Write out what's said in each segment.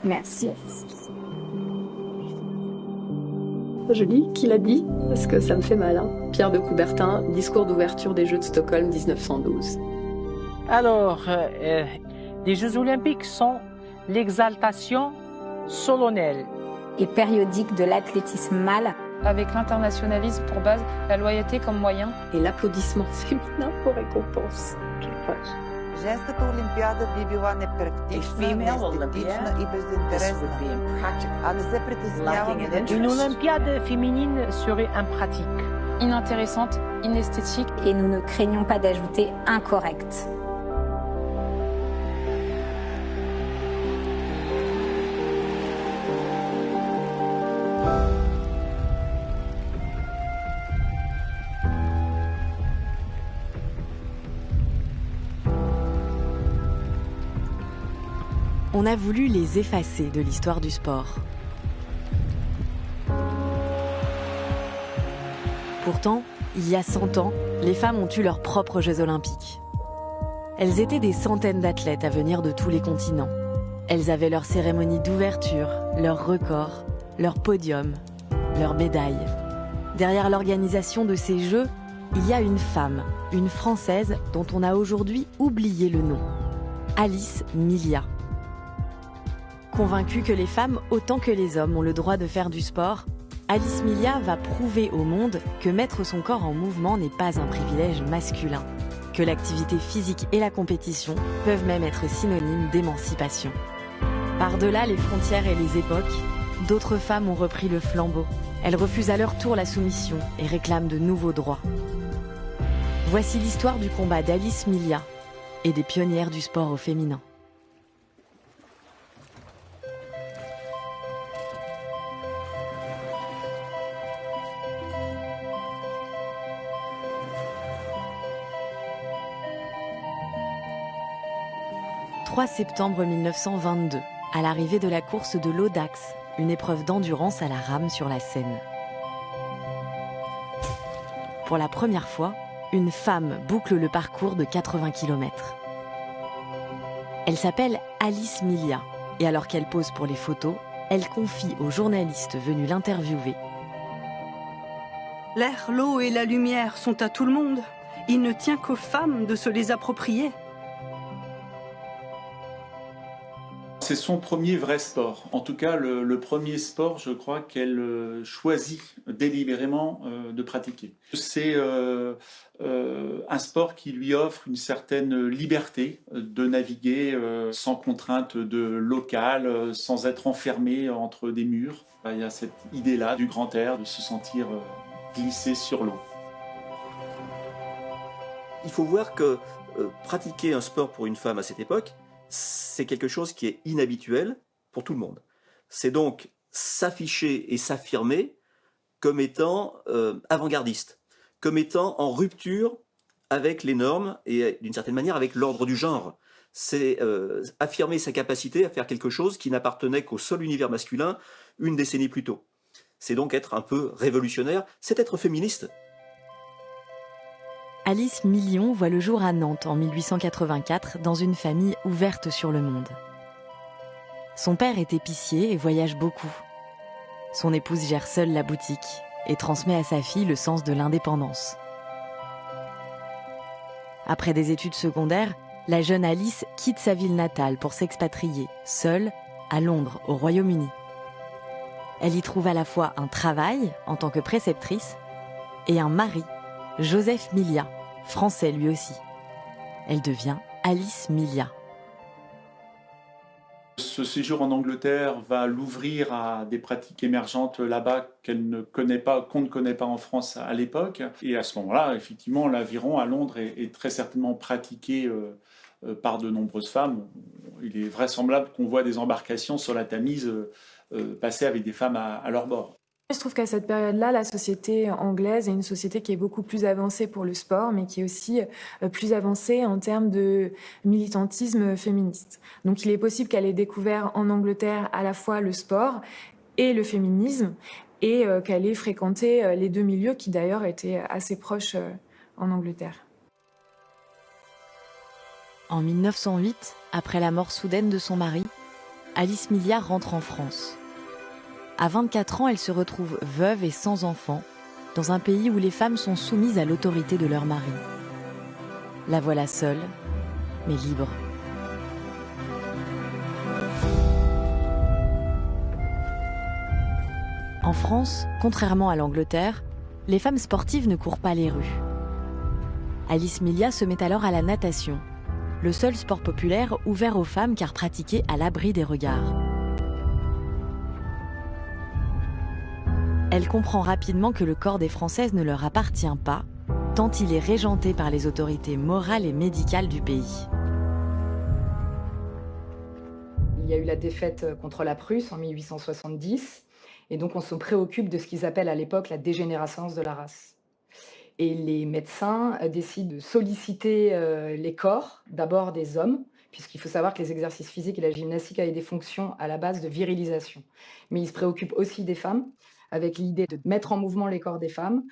Merci. Je lis qui l'a dit, parce que ça me fait mal. Hein. Pierre de Coubertin, discours d'ouverture des Jeux de Stockholm 1912. Alors, les Jeux Olympiques sont l'exaltation solennelle Et périodique de l'athlétisme mâle. Avec l'internationalisme pour base, la loyauté comme moyen. Et l'applaudissement féminin pour récompense. Женската олимпиада би била непрактична, неестетична и безинтересна, а не се притесняваме да Une Olympiade féminine serait impratique. Inintéressante, inesthétique. Et nous ne craignons pas d'ajouter incorrecte. On a voulu les effacer de l'histoire du sport. Pourtant, il y a 100 ans, les femmes ont eu leurs propres Jeux Olympiques. Elles étaient des centaines d'athlètes à venir de tous les continents. Elles avaient leur cérémonie d'ouverture, leurs records, leurs podiums, leurs médailles. Derrière l'organisation de ces Jeux, il y a une femme, une Française dont on a aujourd'hui oublié le nom. Alice Millia. Convaincue que les femmes, autant que les hommes, ont le droit de faire du sport, Alice Millia va prouver au monde que mettre son corps en mouvement n'est pas un privilège masculin, que l'activité physique et la compétition peuvent même être synonymes d'émancipation. Par-delà les frontières et les époques, d'autres femmes ont repris le flambeau. Elles refusent à leur tour la soumission et réclament de nouveaux droits. Voici l'histoire du combat d'Alice Millia et des pionnières du sport au féminin. « 3 septembre 1922, à l'arrivée de la course de l'Audax, une épreuve d'endurance à la rame sur la Seine. Pour la première fois, une femme boucle le parcours de 80 km. Elle s'appelle Alice Millia, et alors qu'elle pose pour les photos, elle confie aux journalistes venus l'interviewer. « L'air, l'eau et la lumière sont à tout le monde. Il ne tient qu'aux femmes de se les approprier. » C'est son premier vrai sport. En tout cas, le premier sport, je crois, qu'elle choisit délibérément de pratiquer. C'est un sport qui lui offre une certaine liberté de naviguer sans contrainte de local, sans être enfermé entre des murs. Il y a cette idée-là du grand air, de se sentir glissé sur l'eau. Il faut voir que pratiquer un sport pour une femme à cette époque, c'est quelque chose qui est inhabituel pour tout le monde. C'est donc s'afficher et s'affirmer comme étant avant-gardiste, comme étant en rupture avec les normes et d'une certaine manière avec l'ordre du genre. C'est affirmer sa capacité à faire quelque chose qui n'appartenait qu'au seul univers masculin une décennie plus tôt. C'est donc être un peu révolutionnaire, c'est être féministe. Alice Millia voit le jour à Nantes en 1884 dans une famille ouverte sur le monde. Son père est épicier et voyage beaucoup. Son épouse gère seule la boutique et transmet à sa fille le sens de l'indépendance. Après des études secondaires, la jeune Alice quitte sa ville natale pour s'expatrier, seule, à Londres, au Royaume-Uni. Elle y trouve à la fois un travail en tant que préceptrice et un mari, Joseph Millia, français lui aussi. Elle devient Alice Millia. Ce séjour en Angleterre va l'ouvrir à des pratiques émergentes là-bas qu'elle ne connaît pas, qu'on ne connaît pas en France à l'époque. Et à ce moment-là, effectivement, l'aviron à Londres est très certainement pratiqué par de nombreuses femmes. Il est vraisemblable qu'on voit des embarcations sur la Tamise passer avec des femmes à leur bord. Je trouve qu'à cette période-là, la société anglaise est une société qui est beaucoup plus avancée pour le sport, mais qui est aussi plus avancée en termes de militantisme féministe. Donc il est possible qu'elle ait découvert en Angleterre à la fois le sport et le féminisme, et qu'elle ait fréquenté les deux milieux qui d'ailleurs étaient assez proches en Angleterre. En 1908, après la mort soudaine de son mari, Alice Milia rentre en France. À 24 ans, elle se retrouve veuve et sans enfant, dans un pays où les femmes sont soumises à l'autorité de leur mari. La voilà seule, mais libre. En France, contrairement à l'Angleterre, les femmes sportives ne courent pas les rues. Alice Milia se met alors à la natation, le seul sport populaire ouvert aux femmes car pratiqué à l'abri des regards. Elle comprend rapidement que le corps des Françaises ne leur appartient pas, tant il est régenté par les autorités morales et médicales du pays. Il y a eu la défaite contre la Prusse en 1870, et donc on se préoccupe de ce qu'ils appellent à l'époque la dégénérescence de la race. Et les médecins décident de solliciter les corps, d'abord des hommes, puisqu'il faut savoir que les exercices physiques et la gymnastique avaient des fonctions à la base de virilisation. Mais ils se préoccupent aussi des femmes, avec l'idée de mettre en mouvement les corps des femmes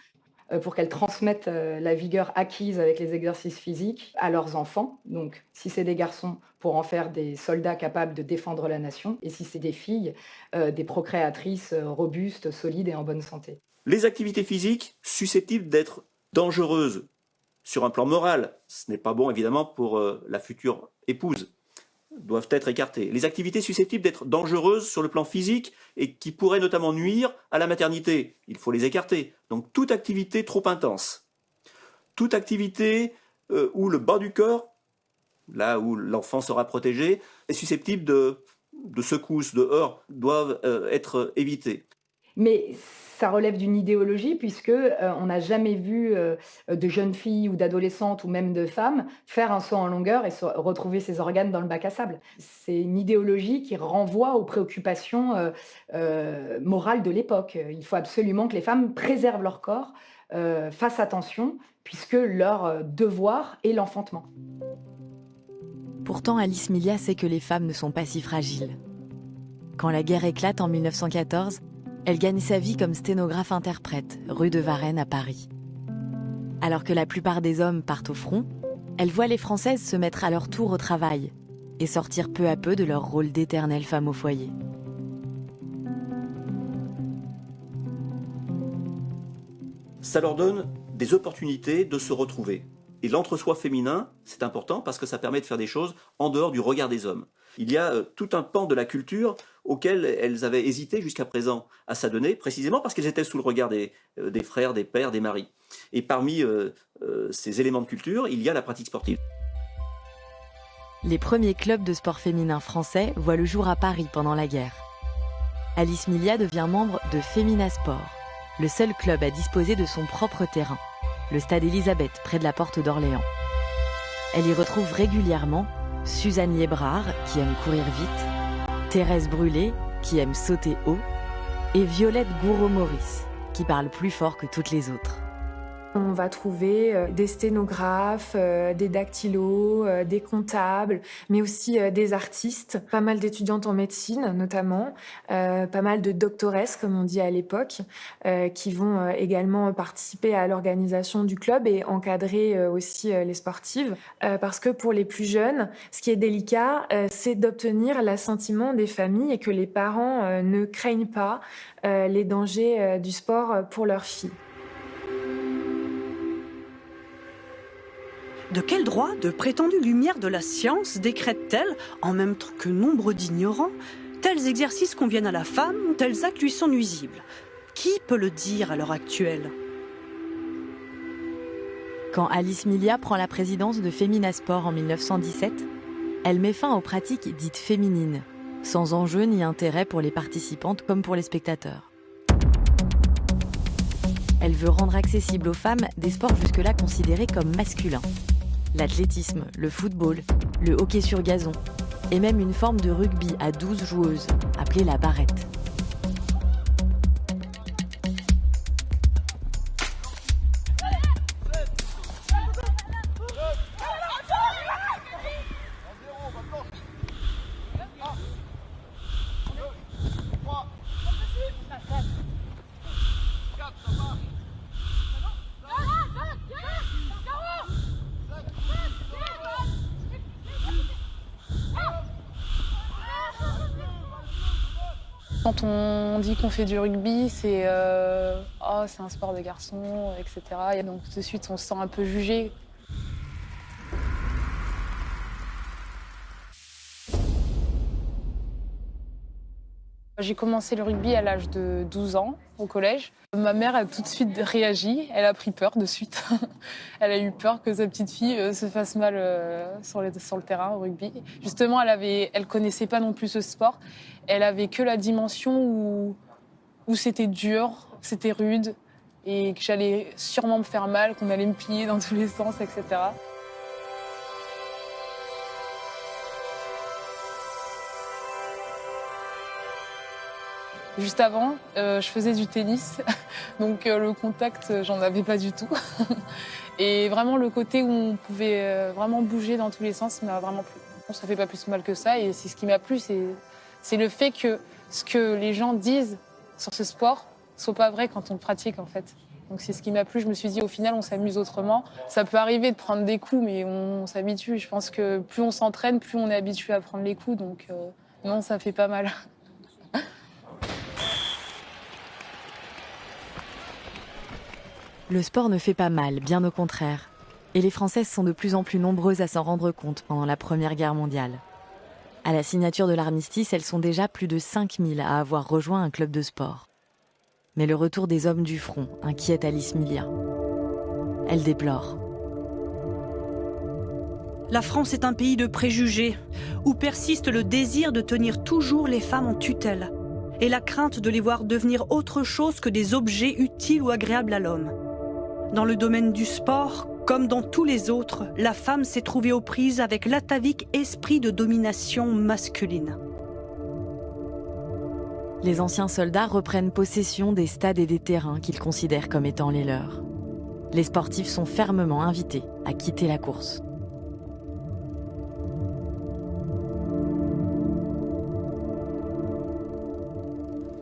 pour qu'elles transmettent la vigueur acquise avec les exercices physiques à leurs enfants. Donc, si c'est des garçons, pour en faire des soldats capables de défendre la nation, et si c'est des filles, des procréatrices robustes, solides et en bonne santé. Les activités physiques susceptibles d'être dangereuses sur un plan moral, ce n'est pas bon évidemment pour la future épouse, doivent être écartées. Les activités susceptibles d'être dangereuses sur le plan physique et qui pourraient notamment nuire à la maternité, il faut les écarter. Donc toute activité trop intense, toute activité où le bas du corps, là où l'enfant sera protégé, est susceptible de secousses, de heurts, doivent être évitées. Mais ça relève d'une idéologie puisque on n'a jamais vu de jeunes filles ou d'adolescentes ou même de femmes faire un saut en longueur et retrouver ses organes dans le bac à sable. C'est une idéologie qui renvoie aux préoccupations morales de l'époque. Il faut absolument que les femmes préservent leur corps, fassent attention puisque leur devoir est l'enfantement. Pourtant, Alice Milia sait que les femmes ne sont pas si fragiles. Quand la guerre éclate en 1914, elle gagne sa vie comme sténographe-interprète, rue de Varennes à Paris. Alors que la plupart des hommes partent au front, elle voit les Françaises se mettre à leur tour au travail et sortir peu à peu de leur rôle d'éternelle femme au foyer. Ça leur donne des opportunités de se retrouver. Et l'entre-soi féminin, c'est important parce que ça permet de faire des choses en dehors du regard des hommes. Il y a tout un pan de la culture auquel elles avaient hésité jusqu'à présent à s'adonner, précisément parce qu'elles étaient sous le regard des frères, des pères, des maris. Et parmi ces éléments de culture, il y a la pratique sportive. Les premiers clubs de sport féminin français voient le jour à Paris pendant la guerre. Alice Milia devient membre de Femina Sport, le seul club à disposer de son propre terrain, le stade Élisabeth, près de la porte d'Orléans. Elle y retrouve régulièrement Suzanne Liebrard, qui aime courir vite, Thérèse Brûlé, qui aime sauter haut, et Violette Gouraud-Maurice, qui parle plus fort que toutes les autres. On va trouver des sténographes, des dactylos, des comptables, mais aussi des artistes, pas mal d'étudiantes en médecine notamment, pas mal de doctoresses comme on dit à l'époque, qui vont également participer à l'organisation du club et encadrer aussi les sportives. Parce que pour les plus jeunes, ce qui est délicat, c'est d'obtenir l'assentiment des familles et que les parents ne craignent pas les dangers du sport pour leurs filles. De quel droit de prétendues lumières de la science décrète-t-elle, en même temps que nombre d'ignorants, tels exercices conviennent à la femme ou tels actes lui sont nuisibles? Qui peut le dire à l'heure actuelle? Quand Alice Milia prend la présidence de Femina Sport en 1917, elle met fin aux pratiques dites féminines, sans enjeu ni intérêt pour les participantes comme pour les spectateurs. Elle veut rendre accessibles aux femmes des sports jusque-là considérés comme masculins. L'athlétisme, le football, le hockey sur gazon, et même une forme de rugby à 12 joueuses, appelée la barrette. Quand on dit qu'on fait du rugby, c'est oh, c'est un sport de garçons, etc. Et donc de suite, on se sent un peu jugé. J'ai commencé le rugby à l'âge de 12 ans, au collège. Ma mère a tout de suite réagi, elle a pris peur de suite. Elle a eu peur que sa petite fille se fasse mal sur le terrain au rugby. Justement, elle connaissait pas non plus ce sport. Elle avait que la dimension où c'était dur, c'était rude, et que j'allais sûrement me faire mal, qu'on allait me plier dans tous les sens, etc. Juste avant, je faisais du tennis, donc le contact, j'en avais pas du tout. Et vraiment, le côté où on pouvait vraiment bouger dans tous les sens m'a vraiment plu. Ça fait pas plus mal que ça, et c'est ce qui m'a plu, c'est le fait que ce que les gens disent sur ce sport soit pas vrai quand on le pratique, en fait. Donc c'est ce qui m'a plu. Je me suis dit, au final, on s'amuse autrement. Ça peut arriver de prendre des coups, mais on s'habitue. Je pense que plus on s'entraîne, plus on est habitué à prendre les coups. Donc non, ça fait pas mal. Le sport ne fait pas mal, bien au contraire. Et les Françaises sont de plus en plus nombreuses à s'en rendre compte pendant la Première Guerre mondiale. À la signature de l'armistice, elles sont déjà plus de 5000 à avoir rejoint un club de sport. Mais le retour des hommes du front inquiète Alice Millia. Elle déplore. La France est un pays de préjugés, où persiste le désir de tenir toujours les femmes en tutelle, et la crainte de les voir devenir autre chose que des objets utiles ou agréables à l'homme. Dans le domaine du sport, comme dans tous les autres, la femme s'est trouvée aux prises avec l'atavique esprit de domination masculine. Les anciens soldats reprennent possession des stades et des terrains qu'ils considèrent comme étant les leurs. Les sportifs sont fermement invités à quitter la course.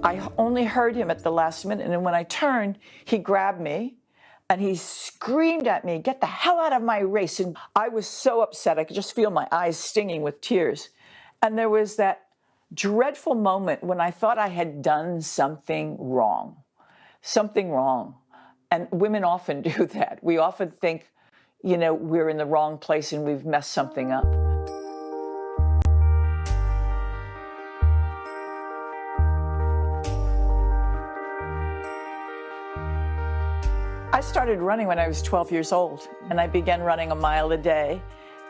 I only heard him at the last minute, and then when I turned, he grabbed me and he screamed at me, "Get the hell out of my race." And I was so upset. I could just feel my eyes stinging with tears. And there was that dreadful moment when I thought I had done something wrong. And women often do that. We often think, you know, we're in the wrong place and we've messed something up. I started running when I was 12 years old, and I began running a mile a day,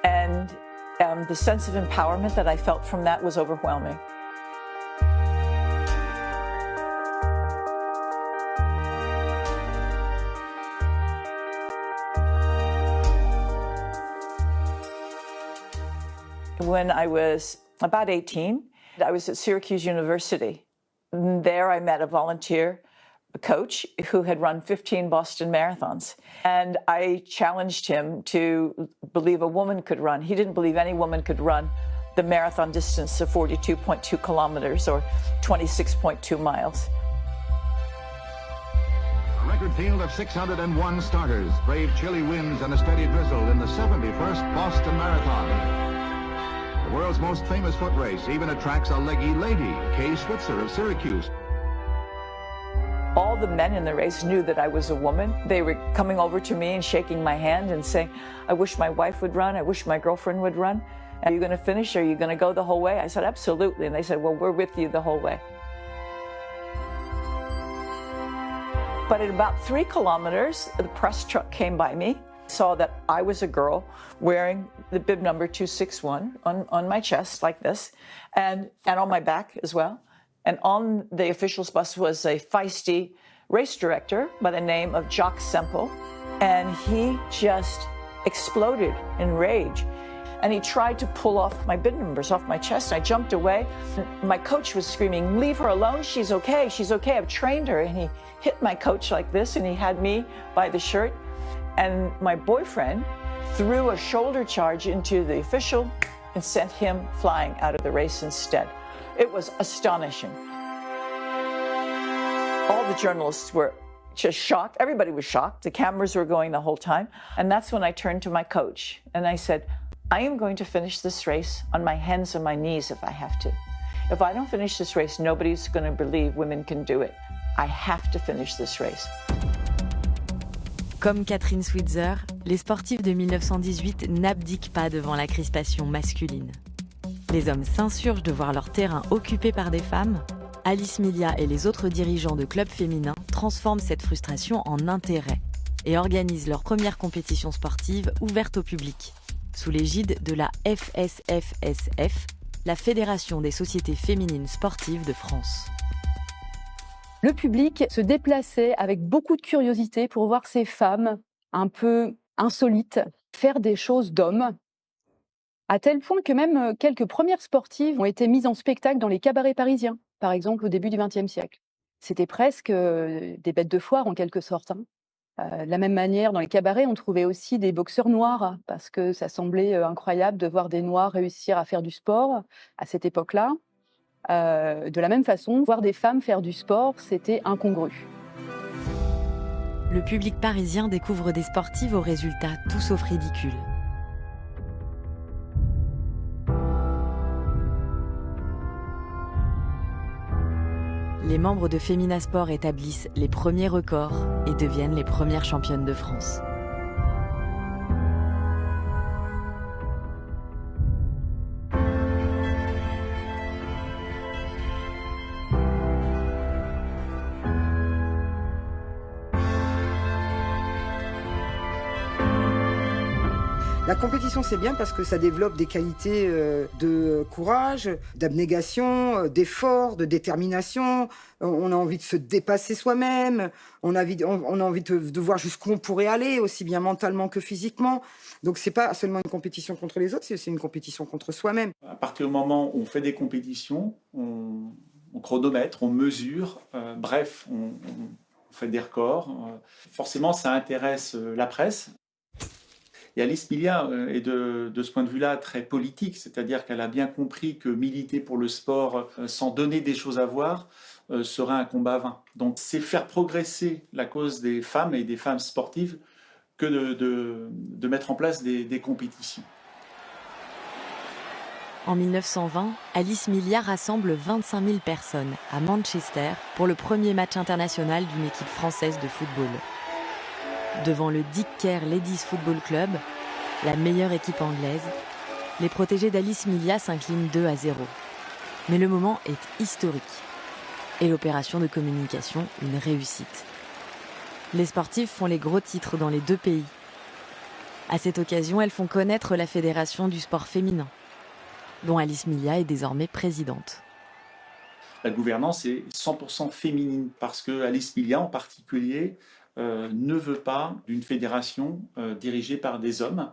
and the sense of empowerment that I felt from that was overwhelming. When I was about 18, I was at Syracuse University. There I met a volunteer coach who had run 15 Boston marathons. And I challenged him to believe a woman could run. He didn't believe any woman could run the marathon distance of 42.2 kilometers or 26.2 miles. A record field of 601 starters braved chilly winds and a steady drizzle in the 71st Boston Marathon. The world's most famous foot race even attracts a leggy lady, Kay Switzer of Syracuse. All the men in the race knew that I was a woman. They were coming over to me and shaking my hand and saying, "I wish my wife would run. I wish my girlfriend would run. Are you going to finish? Are you going to go the whole way?" I said, "Absolutely." And they said, "Well, we're with you the whole way." But at about 3 kilometers, the press truck came by me, saw that I was a girl wearing the bib number 261 on my chest like this, and on my back as well. And on the officials' bus was a feisty race director by the name of Jacques Semple. And he just exploded in rage. And he tried to pull off my bib numbers off my chest. I jumped away. My coach was screaming, "Leave her alone, she's okay, she's okay, I've trained her." And he hit my coach like this, and he had me by the shirt. And my boyfriend threw a shoulder charge into the official and sent him flying out of the race instead. It was astonishing. All the journalists were just shocked. Everybody was shocked. The cameras were going the whole time. And that's when I turned to my coach and I said, "I am going to finish this race on my hands and my knees if I have to. If I don't finish this race, nobody's going to believe women can do it. I have to finish this race. Comme Catherine Switzer, les sportifs de 1918 n'abdiquent pas devant la crispation masculine. Les hommes s'insurgent de voir leur terrain occupé par des femmes. Alice Milia et les autres dirigeants de clubs féminins transforment cette frustration en intérêt et organisent leur première compétition sportive ouverte au public, sous l'égide de la FSFSF, la Fédération des sociétés féminines sportives de France. Le public se déplaçait avec beaucoup de curiosité pour voir ces femmes un peu insolites faire des choses d'hommes, à tel point que même quelques premières sportives ont été mises en spectacle dans les cabarets parisiens, par exemple au début du XXe siècle. C'était presque des bêtes de foire en quelque sorte. De la même manière, dans les cabarets, on trouvait aussi des boxeurs noirs, parce que ça semblait incroyable de voir des noirs réussir à faire du sport à cette époque-là. De la même façon, voir des femmes faire du sport, c'était incongru. Le public parisien découvre des sportives aux résultats tout sauf ridicules. Les membres de Femina Sport établissent les premiers records et deviennent les premières championnes de France. La compétition, c'est bien parce que ça développe des qualités de courage, d'abnégation, d'effort, de détermination. On a envie de se dépasser soi-même. On a envie de voir jusqu'où on pourrait aller, aussi bien mentalement que physiquement. Donc, c'est pas seulement une compétition contre les autres, c'est une compétition contre soi-même. À partir du moment où on fait des compétitions, on chronomètre, on mesure, bref, on fait des records. Forcément, ça intéresse la presse. Et Alice Milia est de ce point de vue-là très politique, c'est-à-dire qu'elle a bien compris que militer pour le sport sans donner des choses à voir serait un combat vain. Donc c'est faire progresser la cause des femmes et des femmes sportives que de mettre en place des compétitions. En 1920, Alice Milia rassemble 25 000 personnes à Manchester pour le premier match international d'une équipe française de football. Devant le Dick Kerr Ladies Football Club, la meilleure équipe anglaise, les protégés d'Alice Milia s'inclinent 2-0. Mais le moment est historique. Et l'opération de communication, une réussite. Les sportifs font les gros titres dans les deux pays. À cette occasion, elles font connaître la Fédération du sport féminin, dont Alice Milia est désormais présidente. La gouvernance est 100% féminine, parce que Alice Milia en particulier ne veut pas d'une fédération dirigée par des hommes.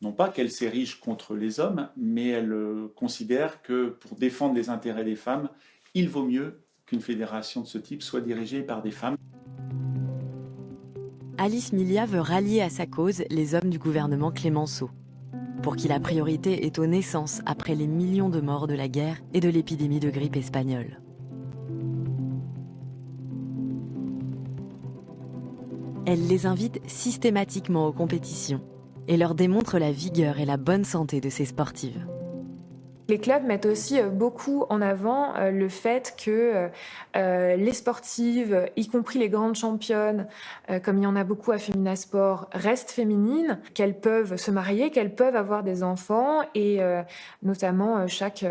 Non pas qu'elle s'érige contre les hommes, mais elle considère que pour défendre les intérêts des femmes, il vaut mieux qu'une fédération de ce type soit dirigée par des femmes. Alice Milia veut rallier à sa cause les hommes du gouvernement Clémenceau, pour qui la priorité est aux naissances après les millions de morts de la guerre et de l'épidémie de grippe espagnole. Elle les invite systématiquement aux compétitions et leur démontre la vigueur et la bonne santé de ces sportives. Les clubs mettent aussi beaucoup en avant le fait que les sportives, y compris les grandes championnes, comme il y en a beaucoup à Femina Sport, restent féminines, qu'elles peuvent se marier, qu'elles peuvent avoir des enfants et notamment chaque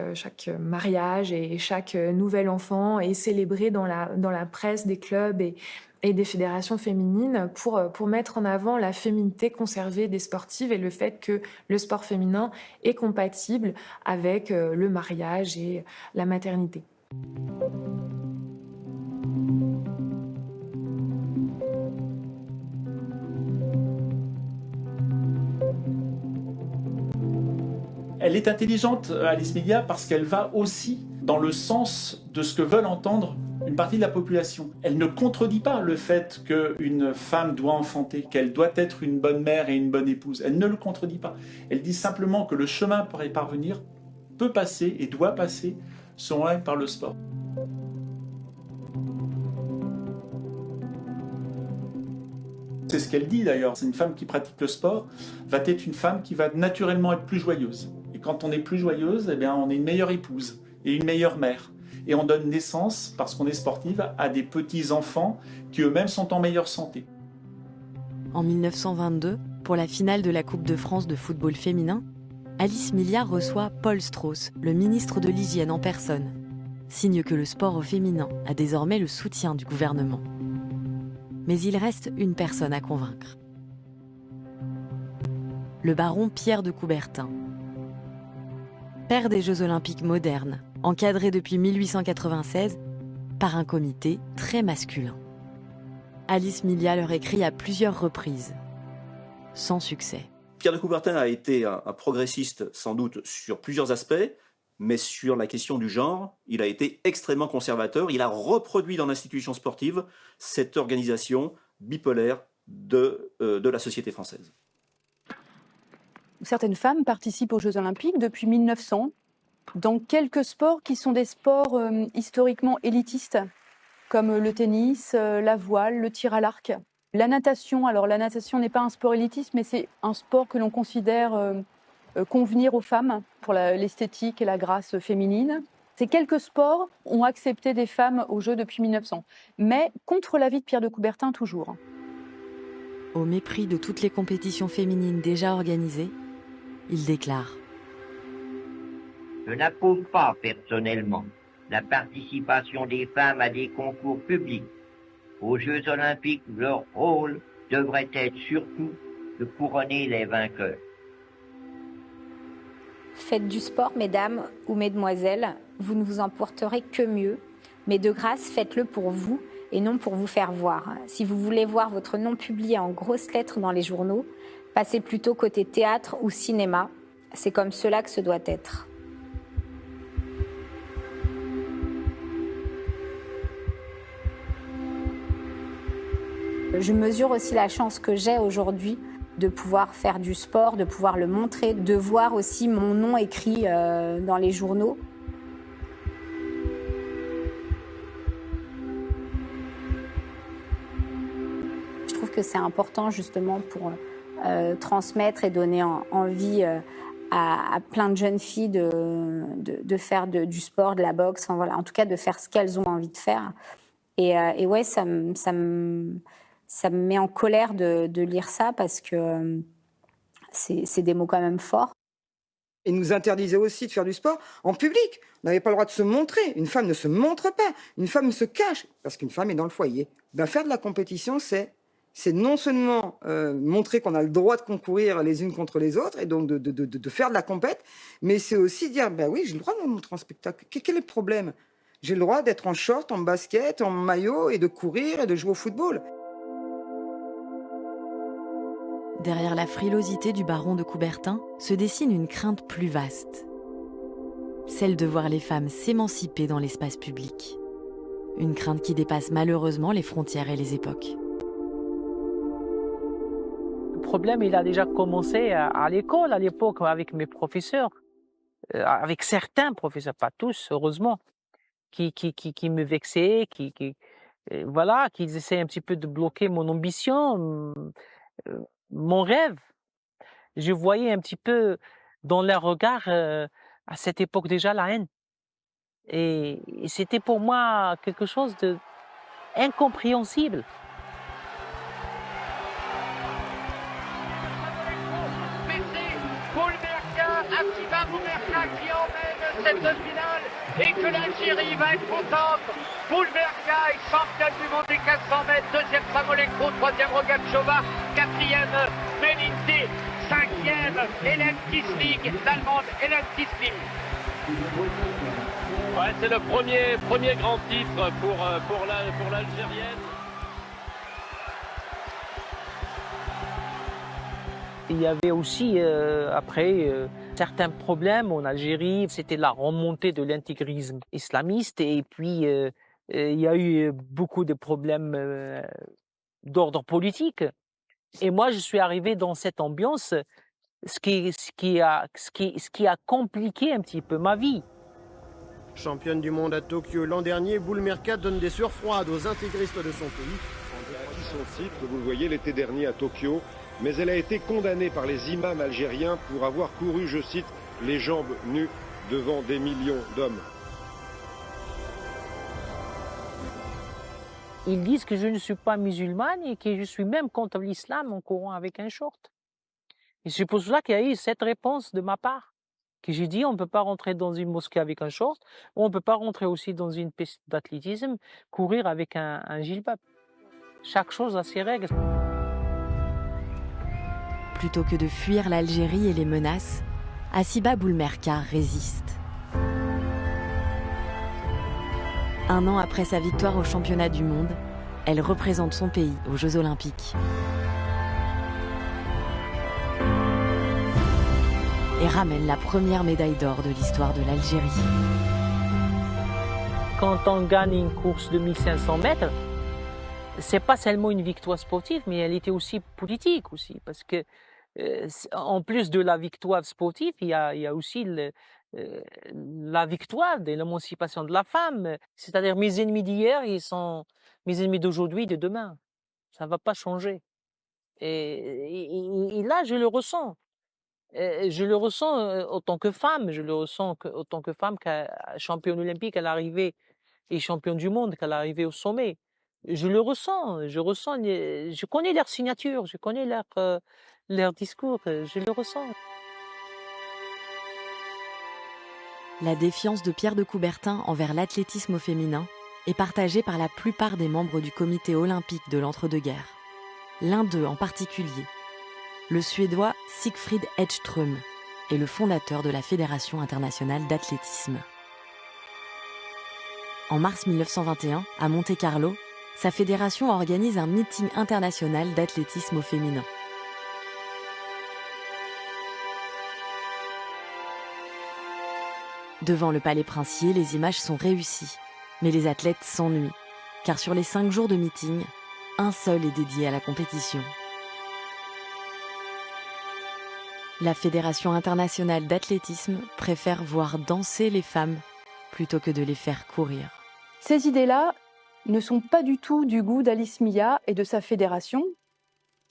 mariage et chaque nouvel enfant est célébré dans la presse des clubs et des fédérations féminines pour mettre en avant la féminité conservée des sportives et le fait que le sport féminin est compatible avec le mariage et la maternité. Elle est intelligente, Alice Milia, parce qu'elle va aussi dans le sens de ce que veulent entendre une partie de la population. Elle ne contredit pas le fait qu'une femme doit enfanter, qu'elle doit être une bonne mère et une bonne épouse. Elle ne le contredit pas. Elle dit simplement que le chemin pour y parvenir peut passer et doit passer selon elle par le sport. C'est ce qu'elle dit d'ailleurs. C'est une femme qui pratique le sport va être une femme qui va naturellement être plus joyeuse. Et quand on est plus joyeuse, eh bien, on est une meilleure épouse. et une meilleure mère. Et on donne naissance, parce qu'on est sportive, à des petits-enfants qui eux-mêmes sont en meilleure santé. En 1922, pour la finale de la Coupe de France de football féminin, Alice Milia reçoit Paul Strauss, le ministre de l'Hygiène en personne. Signe que le sport féminin a désormais le soutien du gouvernement. Mais il reste une personne à convaincre. Le baron Pierre de Coubertin. Père des Jeux olympiques modernes, encadré depuis 1896 par un comité très masculin. Alice Milia leur écrit à plusieurs reprises, sans succès. Pierre de Coubertin a été un progressiste sans doute sur plusieurs aspects, mais sur la question du genre, il a été extrêmement conservateur. Il a reproduit dans l'institution sportive cette organisation bipolaire de la société française. Certaines femmes participent aux Jeux olympiques depuis 1900 dans quelques sports qui sont des sports historiquement élitistes, comme le tennis, la voile, le tir à l'arc. La natation, alors la natation n'est pas un sport élitiste, mais c'est un sport que l'on considère convenir aux femmes pour l'esthétique et la grâce féminine. Ces quelques sports ont accepté des femmes aux Jeux depuis 1900, mais contre l'avis de Pierre de Coubertin toujours. Au mépris de toutes les compétitions féminines déjà organisées, il déclare: Je n'approuve pas personnellement la participation des femmes à des concours publics. Aux Jeux olympiques, leur rôle devrait être surtout de couronner les vainqueurs. Faites du sport, mesdames ou mesdemoiselles, vous ne vous en porterez que mieux, mais de grâce, faites-le pour vous et non pour vous faire voir. Si vous voulez voir votre nom publié en grosses lettres dans les journaux, passez plutôt côté théâtre ou cinéma. C'est comme cela que ce doit être. Je mesure aussi la chance que j'ai aujourd'hui de pouvoir faire du sport, de pouvoir le montrer, de voir aussi mon nom écrit dans les journaux. Je trouve que c'est important justement pour transmettre et donner envie à plein de jeunes filles de faire du sport, de la boxe, enfin, voilà, en tout cas de faire ce qu'elles ont envie de faire. Et ouais, ça me met en colère de lire ça parce que c'est des mots quand même forts. Et nous interdisait aussi de faire du sport en public. On n'avait pas le droit de se montrer. Une femme ne se montre pas. Une femme se cache parce qu'une femme est dans le foyer. Ben, faire de la compétition, c'est non seulement montrer qu'on a le droit de concourir les unes contre les autres et donc de faire de la compète, mais c'est aussi dire, ben oui, j'ai le droit de me montrer en spectacle. Quel est le problème? J'ai le droit d'être en short, en basket, en maillot et de courir et de jouer au football. Derrière la frilosité du baron de Coubertin se dessine une crainte plus vaste. Celle de voir les femmes s'émanciper dans l'espace public. Une crainte qui dépasse malheureusement les frontières et les époques. Le problème, il a déjà commencé à l'école, à l'époque, avec mes professeurs, avec certains professeurs, pas tous, heureusement, qui me vexaient, voilà, qui essaient un petit peu de bloquer mon ambition, mon rêve. Je voyais un petit peu dans leur regard, à cette époque déjà, la haine. Et c'était pour moi quelque chose d'incompréhensible. Qui emmène cette finale et que l'Algérie va être contente. Boulmerka est championne du monde des 400 mètres, deuxième Samolenko, troisième Rogachova, quatrième Melinte, cinquième Hélène Kissling, l'Allemande Hélène Kissling. Ouais, c'est le premier grand titre pour l'Algérienne. Il y avait aussi, après, certains problèmes en Algérie. C'était la remontée de l'intégrisme islamiste. Et puis, il y a eu beaucoup de problèmes d'ordre politique. Et moi, je suis arrivé dans cette ambiance, ce qui a compliqué un petit peu ma vie. Championne du monde à Tokyo l'an dernier, Boulmerka donne des sueurs froides aux intégristes de son pays. Elle a acquis son titre, vous le voyez, l'été dernier à Tokyo. Mais elle a été condamnée par les imams algériens pour avoir couru, je cite, les jambes nues devant des millions d'hommes. ils disent que je ne suis pas musulmane et que je suis même contre l'islam en courant avec un short. Et c'est pour cela qu'il y a eu cette réponse de ma part, que j'ai dit on ne peut pas rentrer dans une mosquée avec un short, on ne peut pas rentrer aussi dans une piste d'athlétisme, courir avec un djilbab. Chaque chose a ses règles. Plutôt que de fuir l'Algérie et les menaces, Hasiba Boulmerka résiste. Un an après sa victoire au championnat du monde, elle représente son pays aux Jeux Olympiques. Et ramène la première médaille d'or de l'histoire de l'Algérie. Quand on gagne une course de 1500 mètres, c'est pas seulement une victoire sportive, mais elle était aussi politique aussi, parce que en plus de la victoire sportive, il y a aussi la victoire de l'émancipation de la femme. C'est-à-dire mes ennemis d'hier, ils sont mes ennemis d'aujourd'hui et de demain. Ça va pas changer. Et là, je le ressens. Je le ressens en tant que femme. Je le ressens en tant que femme, championne olympique à l'arrivée et championne du monde qu'à l'arrivée au sommet. Je le ressens. Je connais leur signature, je connais leur discours. Je le ressens. La défiance de Pierre de Coubertin envers l'athlétisme au féminin est partagée par la plupart des membres du comité olympique de l'entre-deux-guerres. L'un d'eux en particulier, le Suédois Siegfried Edström, est le fondateur de la Fédération internationale d'athlétisme. En mars 1921, à Monte-Carlo, sa fédération organise un meeting international d'athlétisme au féminin. Devant le palais princier, les images sont réussies, mais les athlètes s'ennuient, car sur les 5 jours de meeting, un seul est dédié à la compétition. La Fédération internationale d'athlétisme préfère voir danser les femmes plutôt que de les faire courir. Ces idées-là ne sont pas du tout du goût d'Alice Milla et de sa fédération,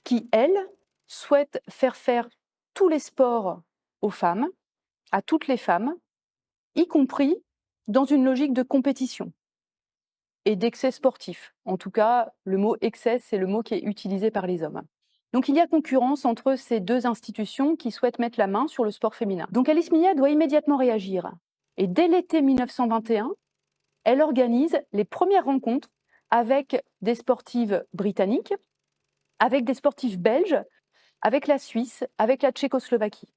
qui, elle, souhaite faire tous les sports aux femmes, à toutes les femmes, y compris dans une logique de compétition et d'excès sportif. En tout cas, le mot excès, c'est le mot qui est utilisé par les hommes. Donc il y a concurrence entre ces deux institutions qui souhaitent mettre la main sur le sport féminin. Donc Alice Milla doit immédiatement réagir. Et dès l'été 1921, elle organise les premières rencontres avec des sportives britanniques, avec des sportifs belges, avec la Suisse, avec la Tchécoslovaquie.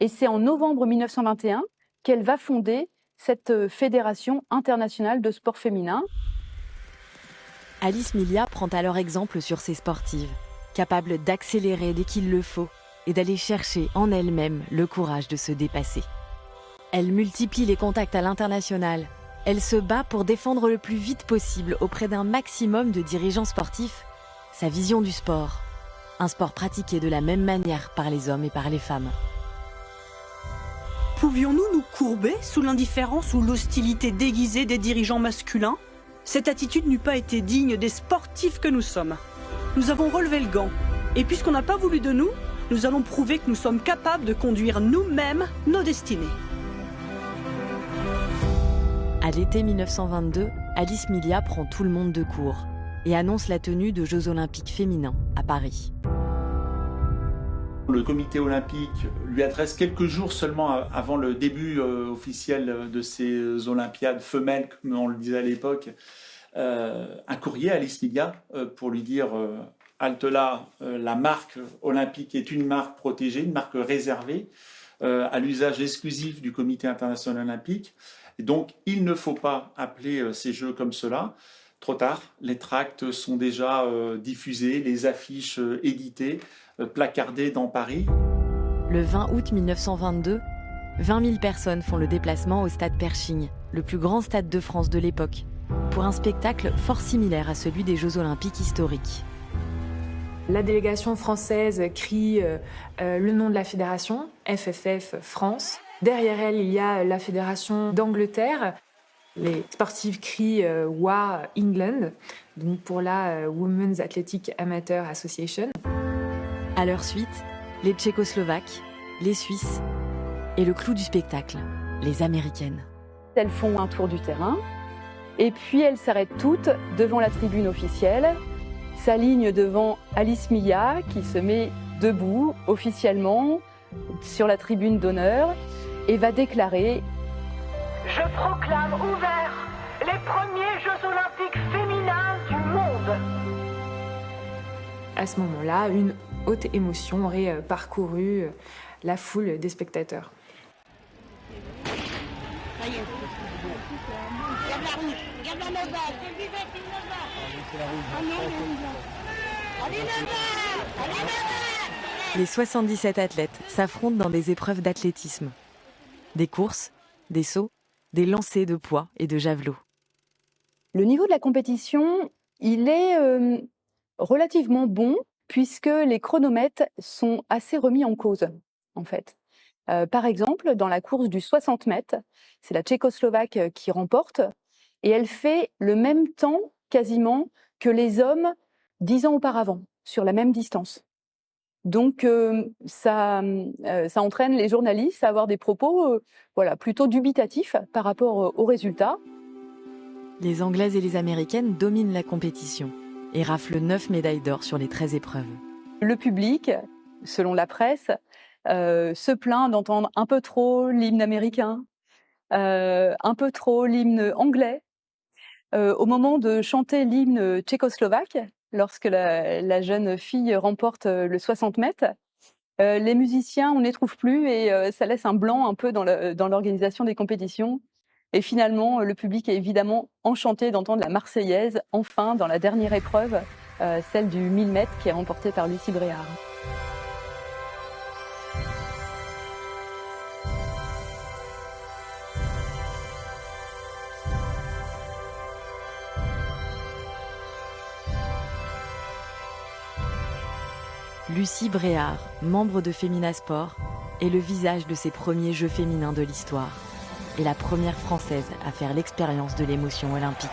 Et c'est en novembre 1921 qu'elle va fonder cette fédération internationale de sport féminin. Alice Milla prend alors exemple sur ces sportives, capables d'accélérer dès qu'il le faut et d'aller chercher en elles-mêmes le courage de se dépasser. Elle multiplie les contacts à l'international. Elle se bat pour défendre le plus vite possible auprès d'un maximum de dirigeants sportifs sa vision du sport, un sport pratiqué de la même manière par les hommes et par les femmes. Pouvions-nous nous courber sous l'indifférence ou l'hostilité déguisée des dirigeants masculins ? Cette attitude n'eût pas été digne des sportifs que nous sommes. Nous avons relevé le gant. Et puisqu'on n'a pas voulu de nous, nous allons prouver que nous sommes capables de conduire nous-mêmes nos destinées. À l'été 1922, Alice Milla prend tout le monde de court et annonce la tenue de Jeux olympiques féminins à Paris. Le comité olympique lui adresse quelques jours seulement avant le début officiel de ces Olympiades femelles, comme on le disait à l'époque, un courrier à Alice Milla pour lui dire halte là, la marque olympique est une marque protégée, une marque réservée à l'usage exclusif du comité international olympique. Et donc, il ne faut pas appeler ces Jeux comme cela. Trop tard, les tracts sont déjà diffusés, les affiches éditées, placardées dans Paris. Le 20 août 1922, 20 000 personnes font le déplacement au stade Pershing, le plus grand stade de France de l'époque, pour un spectacle fort similaire à celui des Jeux olympiques historiques. La délégation française crie le nom de la fédération, FFF France. Derrière elle, il y a la fédération d'Angleterre. Les sportifs crient WA England, donc pour la Women's Athletic Amateur Association. À leur suite, les Tchécoslovaques, les Suisses et le clou du spectacle, les Américaines. Elles font un tour du terrain Et puis elles s'arrêtent toutes devant la tribune officielle, s'alignent devant Alice Milla qui se met debout officiellement sur la tribune d'honneur et va déclarer « Je proclame ouverts les premiers Jeux olympiques féminins du monde ». À ce moment-là, une haute émotion aurait parcouru la foule des spectateurs. Les 77 athlètes s'affrontent dans des épreuves d'athlétisme. Des courses, des sauts, des lancers de poids et de javelot. Le niveau de la compétition, il est relativement bon puisque les chronomètres sont assez remis en cause, en fait. Par exemple, dans la course du 60 mètres, c'est la Tchécoslovaque qui remporte et elle fait le même temps quasiment que les hommes 10 ans auparavant, sur la même distance. Donc ça entraîne les journalistes à avoir des propos plutôt dubitatifs par rapport aux résultats. Les Anglaises et les Américaines dominent la compétition et raflent 9 médailles d'or sur les 13 épreuves. Le public, selon la presse, se plaint d'entendre un peu trop l'hymne américain, un peu trop l'hymne anglais. Au moment de chanter l'hymne tchécoslovaque, lorsque la jeune fille remporte le 60 mètres, les musiciens, on ne les trouve plus et ça laisse un blanc un peu dans l'organisation des compétitions. Et finalement, le public est évidemment enchanté d'entendre la Marseillaise, enfin, dans la dernière épreuve, celle du 1000 mètres qui est remportée par Lucie Bréard. Lucie Bréard, membre de Femina Sport, est le visage de ces premiers Jeux féminins de l'histoire et la première Française à faire l'expérience de l'émotion olympique.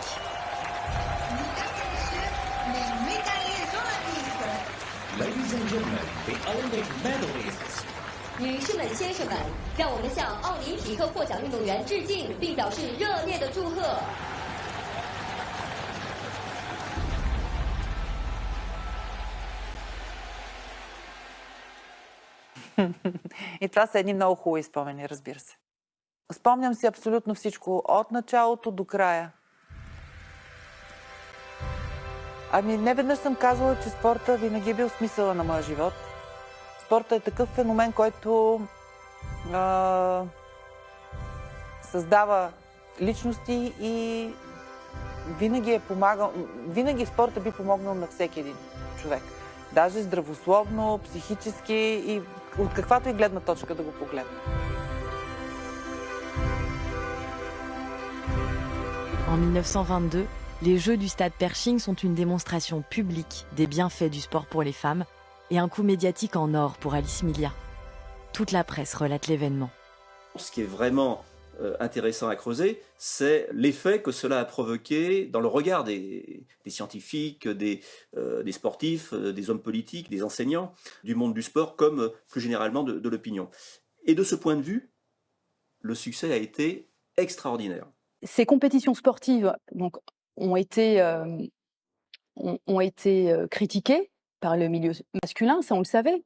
Ladies and gentlemen, the Olympic medalists. 女士们、先生们，让我们向奥林匹克获奖运动员致敬，并表示热烈的祝贺。 И това са едни много хубави спомени, разбира се. Спомням си абсолютно всичко, от началото до края. Ами не веднъж съм казвала, че спорта винаги е бил смисъла на моя живот. Спорта е такъв феномен, който създава личности и винаги е помагал, винаги спорта би помогнал на всеки един човек. Даже здравословно, психически и от каквато и гледна точка да го погледна. En 1922, les Jeux du stade Pershing sont une démonstration publique des bienfaits du sport pour les femmes et un coup médiatique en or pour Alice Milla. Toute la presse relate l'événement. Ce qui est vraiment intéressant à creuser, c'est l'effet que cela a provoqué dans le regard des scientifiques, des sportifs, des hommes politiques, des enseignants, du monde du sport, comme plus généralement de l'opinion. Et de ce point de vue, le succès a été extraordinaire. Ces compétitions sportives donc, ont été critiquées par le milieu masculin, ça on le savait.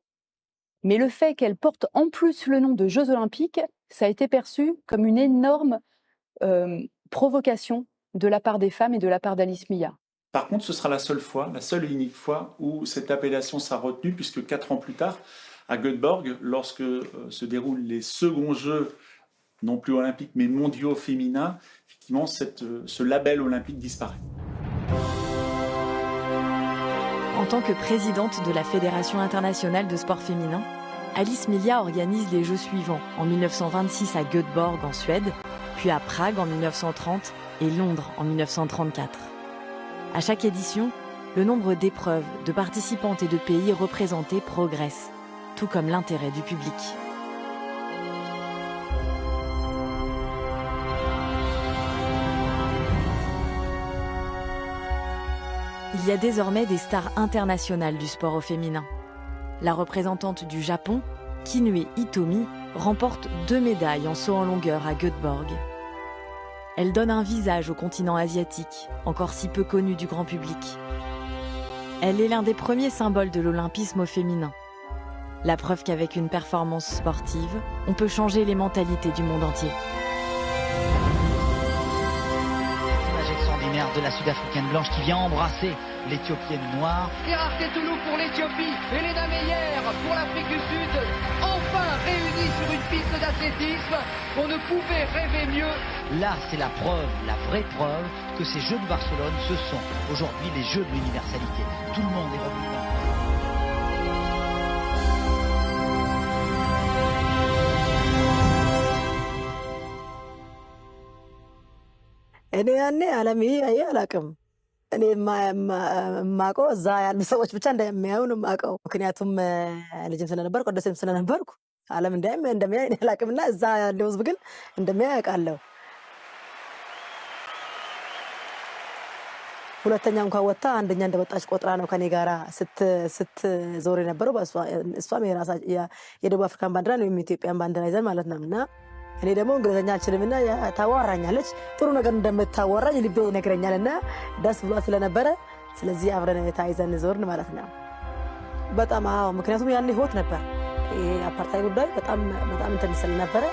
Mais le fait qu'elles portent en plus le nom de Jeux olympiques, ça a été perçu comme une énorme provocation de la part des femmes et de la part d'Alice Milla. Par contre, ce sera la seule et unique fois où cette appellation sera retenue, puisque 4 ans plus tard, à Göteborg, lorsque se déroulent les seconds Jeux, non plus olympiques, mais mondiaux féminins, effectivement, ce label olympique disparaît. En tant que présidente de la Fédération internationale de sport féminin, Alice Milla organise les Jeux suivants en 1926 à Göteborg en Suède, puis à Prague en 1930 et Londres en 1934. À chaque édition, le nombre d'épreuves, de participantes et de pays représentés progresse, tout comme l'intérêt du public. Il y a désormais des stars internationales du sport au féminin. La représentante du Japon, Kinue Hitomi, remporte 2 médailles en saut en longueur à Göteborg. Elle donne un visage au continent asiatique, encore si peu connu du grand public. Elle est l'un des premiers symboles de l'olympisme au féminin. La preuve qu'avec une performance sportive, on peut changer les mentalités du monde entier. L'image extraordinaire de la Sud-Africaine blanche qui vient embrasser l'Éthiopienne noire. Gerard Toulouse pour l'Éthiopie, Elena Meyer pour l'Afrique du Sud, enfin réunis sur une piste d'athlétisme. On ne pouvait rêver mieux. Là, c'est la preuve, la vraie preuve que ces Jeux de Barcelone, ce sont aujourd'hui les Jeux de l'universalité. Tout le monde est revenu dans እኔ ያኔ ዓለም ይሄ አላውቅም። እኔ የማውቀው እዛ ያሉ ሰዎች ብቻ እንደሚያዩ ነው የማውቀው። ምክንያቱም ልጅም ስለነበርኩ ቅዱስም ስለነበርኩ ዓለም እንደሚያይ እኔ አላውቅምና እዛ ያለው ሕዝብ ግን እንደሚያይ አውቃለሁ። ሁለተኛ እንኳን ወጣ አንደኛ እንደወጣች ቆጥራ ነው ከኔ ጋራ ስትዞር የነበረው። እሷም የደቡብ አፍሪካን ባንዲራ ነው የኢትዮጵያን ባንዲራ ይዘን ማለት ነው። እና እኔ ደግሞ እንግሊዝኛ አልችልምና ታዋራኛለች። ጥሩ ነገር እንደምታዋራኝ ልቤ ይነግረኛልና ደስ ብሏት ስለነበረ ስለዚህ አብረን ተያይዘን ዞርን ማለት ነው። በጣም አዎ፣ ምክንያቱም ያኔ ህይወት ነበር። ይሄ አፓርታይ ጉዳይ በጣም እንትን ስለነበረ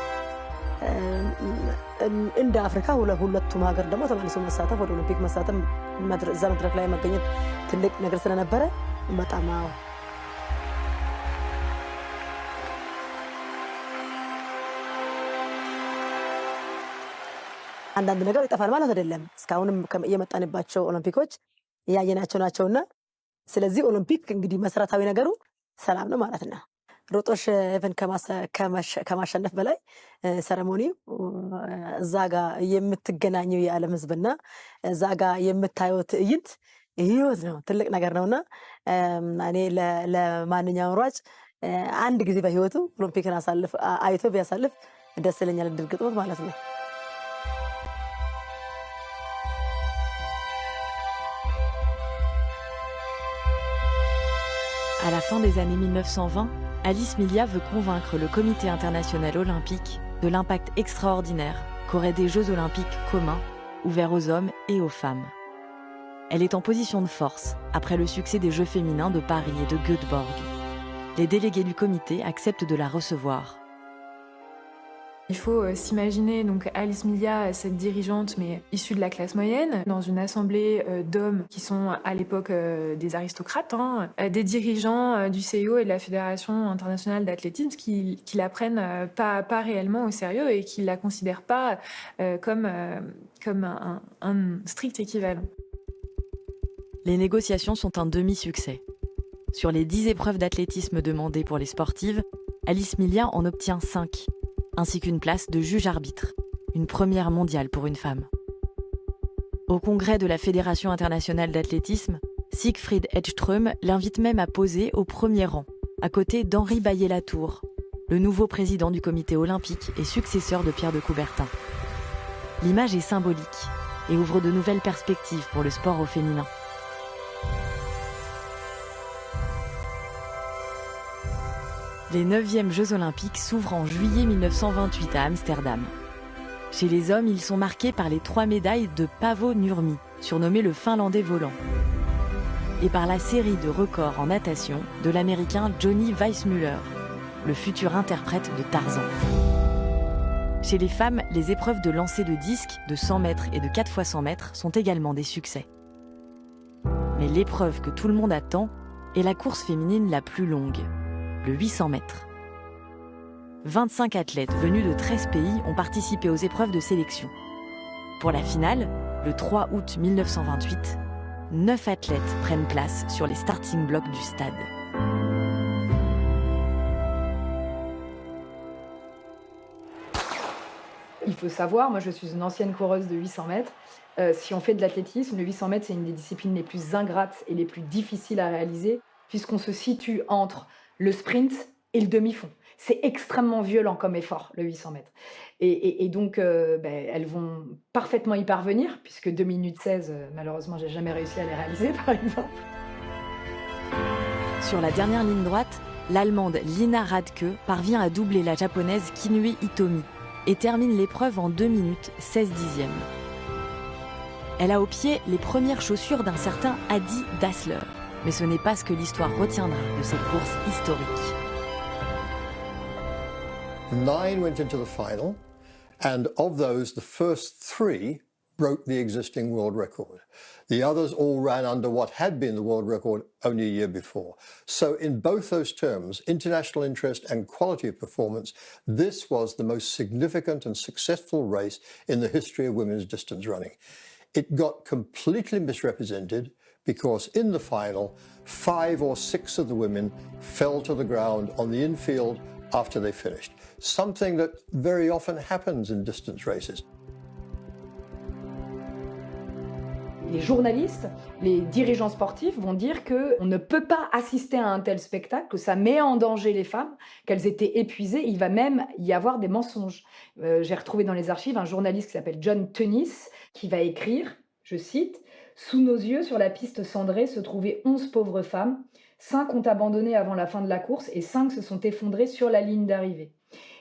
እንደ አፍሪካ ሁለቱም ሀገር ደግሞ ተመልሶ መሳተፍ ወደ ኦሎምፒክ መሳተፍ እዛ መድረክ ላይ መገኘት ትልቅ ነገር ስለነበረ በጣም አዎ። አንዳንድ ነገር ይጠፋል ማለት አይደለም። እስካሁንም የመጣንባቸው ኦሎምፒኮች እያየናቸው ናቸውና ስለዚህ ኦሎምፒክ እንግዲህ መሰረታዊ ነገሩ ሰላም ነው ማለት ነው። ሮጦሽ ኢቨን ከማሸነፍ በላይ ሰረሞኒው እዛ ጋር የምትገናኘው የዓለም ህዝብና እዛ ጋር የምታየው ትዕይንት ህይወት ነው፣ ትልቅ ነገር ነውና እኔ ለማንኛውም ሯጭ አንድ ጊዜ በህይወቱ ኦሎምፒክን አይቶ ቢያሳልፍ ደስ ይለኛል፣ ድርግጦት ማለት ነው። À la fin des années 1920, Alice Milia veut convaincre le Comité international olympique de l'impact extraordinaire qu'auraient des Jeux olympiques communs, ouverts aux hommes et aux femmes. Elle est en position de force après le succès des Jeux féminins de Paris et de Göteborg. Les délégués du comité acceptent de la recevoir. Il faut s'imaginer donc Alice Milia, cette dirigeante mais issue de la classe moyenne, dans une assemblée d'hommes qui sont à l'époque des aristocrates, des dirigeants du CIO et de la Fédération internationale d'athlétisme qui la prennent pas réellement au sérieux et qui la considèrent pas comme un strict équivalent. Les négociations sont un demi-succès. Sur les 10 épreuves d'athlétisme demandées pour les sportives, Alice Milia en obtient 5. Ainsi qu'une place de juge-arbitre, une première mondiale pour une femme. Au congrès de la Fédération internationale d'athlétisme, Siegfried Edström l'invite même à poser au premier rang, à côté d'Henri Baillet-Latour, le nouveau président du comité olympique et successeur de Pierre de Coubertin. L'image est symbolique et ouvre de nouvelles perspectives pour le sport au féminin. Les 9e Jeux olympiques s'ouvrent en juillet 1928 à Amsterdam. Chez les hommes, ils sont marqués par les 3 médailles de Paavo Nurmi, surnommé le Finlandais volant, et par la série de records en natation de l'Américain Johnny Weissmuller, le futur interprète de Tarzan. Chez les femmes, les épreuves de lancer de disque de 100 mètres et de 4 x 100 mètres sont également des succès. Mais l'épreuve que tout le monde attend est la course féminine la plus longue, le 800 mètres. 25 athlètes venus de 13 pays ont participé aux épreuves de sélection. Pour la finale, le 3 août 1928, 9 athlètes prennent place sur les starting blocks du stade. Il faut savoir, moi je suis une ancienne coureuse de 800 mètres. Si on fait de l'athlétisme, le 800 mètres c'est une des disciplines les plus ingrates et les plus difficiles à réaliser, puisqu'on se situe entre le sprint et le demi-fond. C'est extrêmement violent comme effort, le 800 mètres. Et donc, elles vont parfaitement y parvenir, puisque 2 minutes 16, malheureusement, j'ai jamais réussi à les réaliser, par exemple. Sur la dernière ligne droite, l'Allemande Lina Radke parvient à doubler la Japonaise Kinue Hitomi et termine l'épreuve en 2 minutes 16 dixièmes. Elle a au pied les premières chaussures d'un certain Adi Dassler. Mais ce n'est pas ce que l'histoire retiendra de cette course historique. 9 went into the final, and of those, the first 3 broke the existing world record. The others all ran under what had been the world record only a year before. So in both those terms, international interest and quality of performance, this was the most significant and successful race in the history of women's distance running. It got completely misrepresented because in the final, 5 or 6 of the women fell to the ground on the infield after they finished. Something that very often happens in distance races. Les journalistes, les dirigeants sportifs vont dire qu'on ne peut pas assister à un tel spectacle, que ça met en danger les femmes, qu'elles étaient épuisées. Il va même y avoir des mensonges. J'ai retrouvé dans les archives un journaliste qui s'appelle John Tennis qui va écrire, je cite, « Sous nos yeux, sur la piste cendrée, se trouvaient 11 pauvres femmes. 5 ont abandonné avant la fin de la course et 5 se sont effondrées sur la ligne d'arrivée. »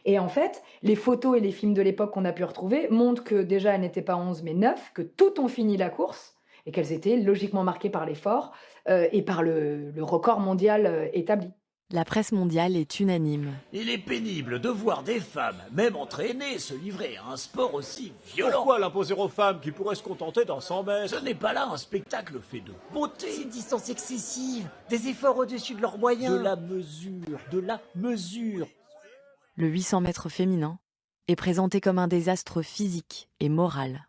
Et en fait, les photos et les films de l'époque qu'on a pu retrouver montrent que déjà elles n'étaient pas 11 mais 9, que toutes ont fini la course et qu'elles étaient logiquement marquées par l'effort et par le record mondial établi. La presse mondiale est unanime. Il est pénible de voir des femmes, même entraînées, se livrer à un sport aussi violent. Pourquoi l'imposer aux femmes qui pourraient se contenter d'un 100 mètres? Ce n'est pas là un spectacle fait de beauté. C'est une distance excessive, des efforts au-dessus de leurs moyens. De la mesure, de la mesure. Le 800 mètres féminin est présenté comme un désastre physique et moral.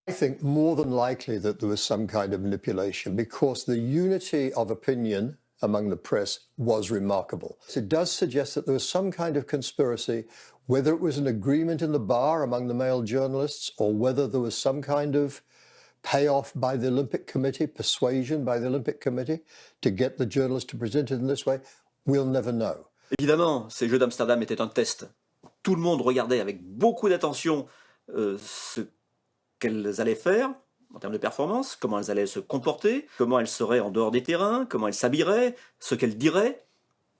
I think more than likely that there was some kind of manipulation because the unity of opinion among the press was remarkable. It does suggest that there was some kind of conspiracy, whether it was an agreement in the bar among the male journalists or whether there was some kind of payoff by the Olympic Committee, persuasion by the Olympic Committee to get the journalists to present it in this way. We'll never know. Évidemment, ces Jeux d'Amsterdam étaient un test. Tout le monde regardait avec beaucoup d'attention ce qu'elles allaient faire en termes de performance, comment elles allaient se comporter, comment elles seraient en dehors des terrains, comment elles s'habilleraient, ce qu'elles diraient.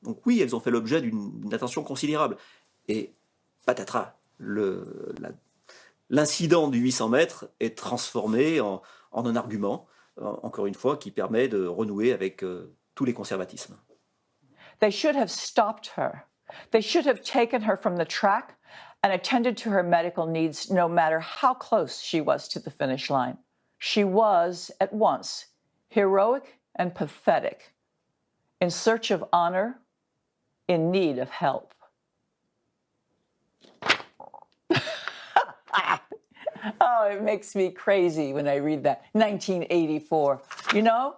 Donc oui, elles ont fait l'objet d'une attention considérable. Et patatras, l'incident du 800 mètres est transformé en un argument, encore une fois, qui permet de renouer avec tous les conservatismes. They should have stopped her. They should have taken her from the track and attended to her medical needs no matter how close she was to the finish line. She was, at once, heroic and pathetic, in search of honor, in need of help. Oh, it makes me crazy when I read that. 1984. You know,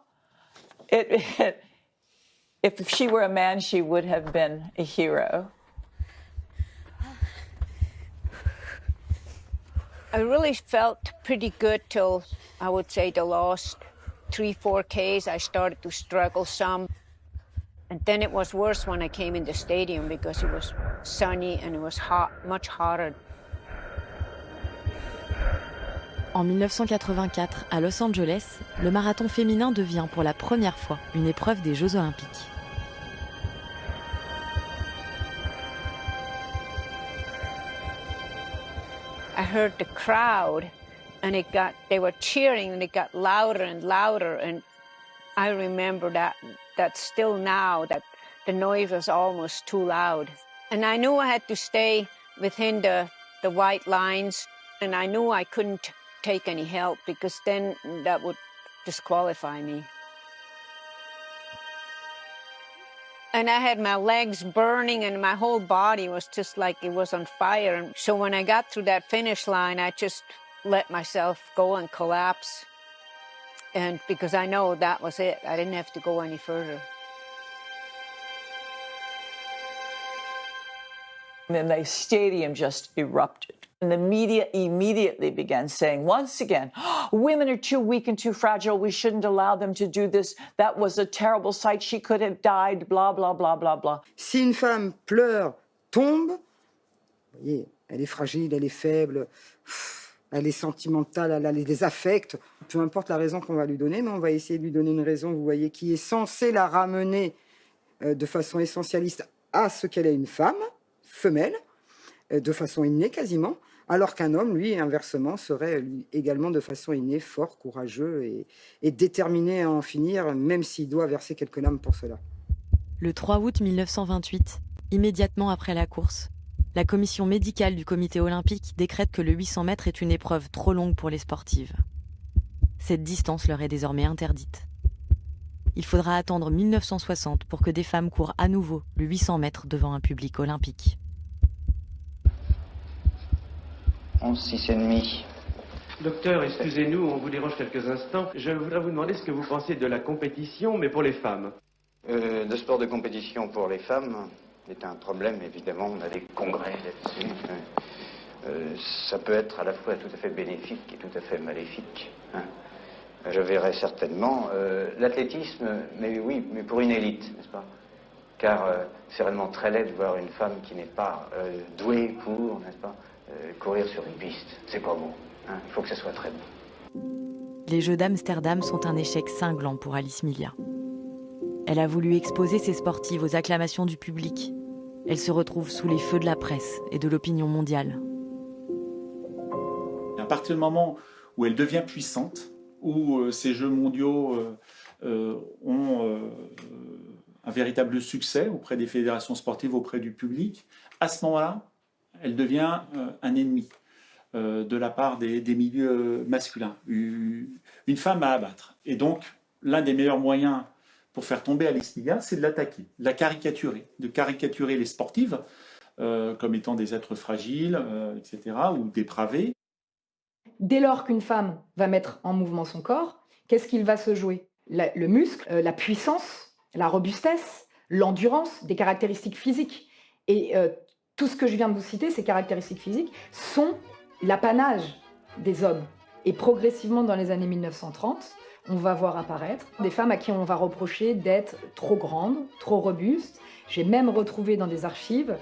if she were a man, she would have been a hero. I really felt pretty good till, I would say, the last 3-4 Ks. I started to struggle some. And then it was worse when I came in the stadium because it was sunny and it was hot, much hotter. En 1984, à Los Angeles, le marathon féminin devient pour la première fois une épreuve des Jeux Olympiques. I heard the crowd and they were cheering and it got louder and louder, and I remember that still now, that the noise was almost too loud. And I knew I had to stay within the white lines, and I knew I couldn't take any help because then that would disqualify me. And I had my legs burning and my whole body was just like it was on fire. And so when I got through that finish line, I just let myself go and collapse. And because I know that was it, I didn't have to go any further. And then the stadium just erupted. And the media immediately began saying, once again, oh, women are too weak and too fragile. We shouldn't allow them to do this. That was a terrible sight. She could have died, blah, blah, blah, blah, blah. Si une femme pleure, tombe, vous voyez, elle est fragile, elle est faible, elle est sentimentale, elle a des affects. Peu importe la raison qu'on va lui donner, mais on va essayer de lui donner une raison, vous voyez, qui est censée la ramener de façon essentialiste à ce qu'elle est une femme, femelle. de façon innée quasiment, alors qu'un homme, lui, inversement, serait également de façon innée fort, courageux et déterminé à en finir, même s'il doit verser quelques larmes pour cela. Le 3 août 1928, immédiatement après la course, la commission médicale du comité olympique décrète que le 800 mètres est une épreuve trop longue pour les sportives. Cette distance leur est désormais interdite. Il faudra attendre 1960 pour que des femmes courent à nouveau le 800 mètres devant un public olympique. 11,6,5. Docteur, excusez-nous, on vous dérange quelques instants. Je voudrais vous demander ce que vous pensez de la compétition, mais pour les femmes. Le sport de compétition pour les femmes est un problème, évidemment. On a des congrès là-dessus. Ça peut être à la fois tout à fait bénéfique et tout à fait maléfique. Je verrais certainement l'athlétisme, mais oui, mais pour une élite, n'est-ce pas? Car c'est vraiment très laid de voir une femme qui n'est pas douée pour, n'est-ce pas, courir sur une piste. C'est pas bon. Il faut que ça soit très bon. Les Jeux d'Amsterdam sont un échec cinglant pour Alice Millat. Elle a voulu exposer ses sportives aux acclamations du public. Elle se retrouve sous les feux de la presse et de l'opinion mondiale. À partir du moment où elle devient puissante, où ces Jeux mondiaux ont un véritable succès auprès des fédérations sportives, auprès du public, à ce moment-là, elle devient un ennemi de la part des milieux masculins, une femme à abattre. Et donc, l'un des meilleurs moyens pour faire tomber Alice Millat, c'est de l'attaquer, de la caricaturer, de caricaturer les sportives comme étant des êtres fragiles, etc., ou dépravés. Dès lors qu'une femme va mettre en mouvement son corps, qu'est-ce qu'il va se jouer? Le muscle, la puissance, la robustesse, l'endurance, des caractéristiques physiques. Et tout ce que je viens de vous citer, ces caractéristiques physiques, sont l'apanage des hommes. Et progressivement, dans les années 1930, on va voir apparaître des femmes à qui on va reprocher d'être trop grandes, trop robustes. J'ai même retrouvé dans des archives,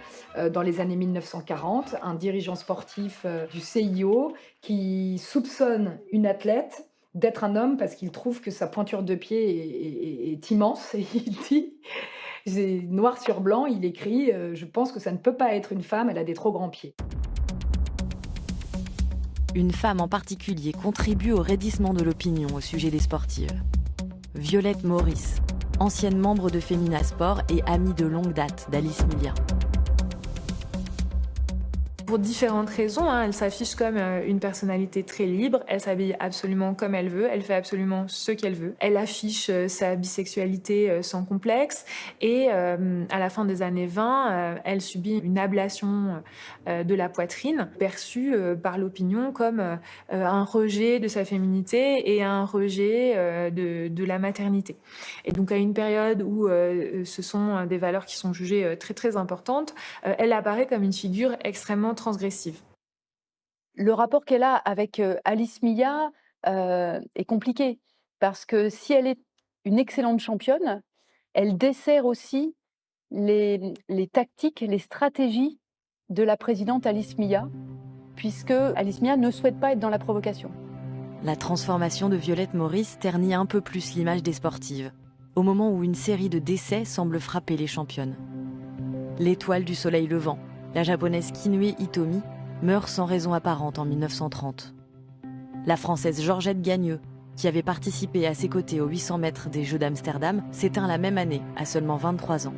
dans les années 1940, un dirigeant sportif du CIO qui soupçonne une athlète d'être un homme parce qu'il trouve que sa pointure de pied est immense. Et il dit, noir sur blanc, il écrit « Je pense que ça ne peut pas être une femme, elle a des trop grands pieds ». Une femme en particulier contribue au raidissement de l'opinion au sujet des sportives. Violette Maurice, ancienne membre de Femina Sport et amie de longue date d'Alice Millat. Pour différentes raisons, elle s'affiche comme une personnalité très libre, elle s'habille absolument comme elle veut, elle fait absolument ce qu'elle veut. Elle affiche sa bisexualité sans complexe et à la fin des années 20, elle subit une ablation de la poitrine, perçue par l'opinion comme un rejet de sa féminité et un rejet de la maternité. Et donc à une période où ce sont des valeurs qui sont jugées très très importantes, elle apparaît comme une figure extrêmement transgressive. Le rapport qu'elle a avec Alice Millat est compliqué parce que si elle est une excellente championne, elle dessert aussi les tactiques, les stratégies de la présidente Alice Millat, puisque Alice Millat ne souhaite pas être dans la provocation. La transformation de Violette Maurice ternit un peu plus l'image des sportives, au moment où une série de décès semble frapper les championnes. L'étoile du soleil levant, la japonaise Kinue Hitomi, meurt sans raison apparente en 1930. La française Georgette Gagneux, qui avait participé à ses côtés aux 800 mètres des Jeux d'Amsterdam, s'éteint la même année, à seulement 23 ans.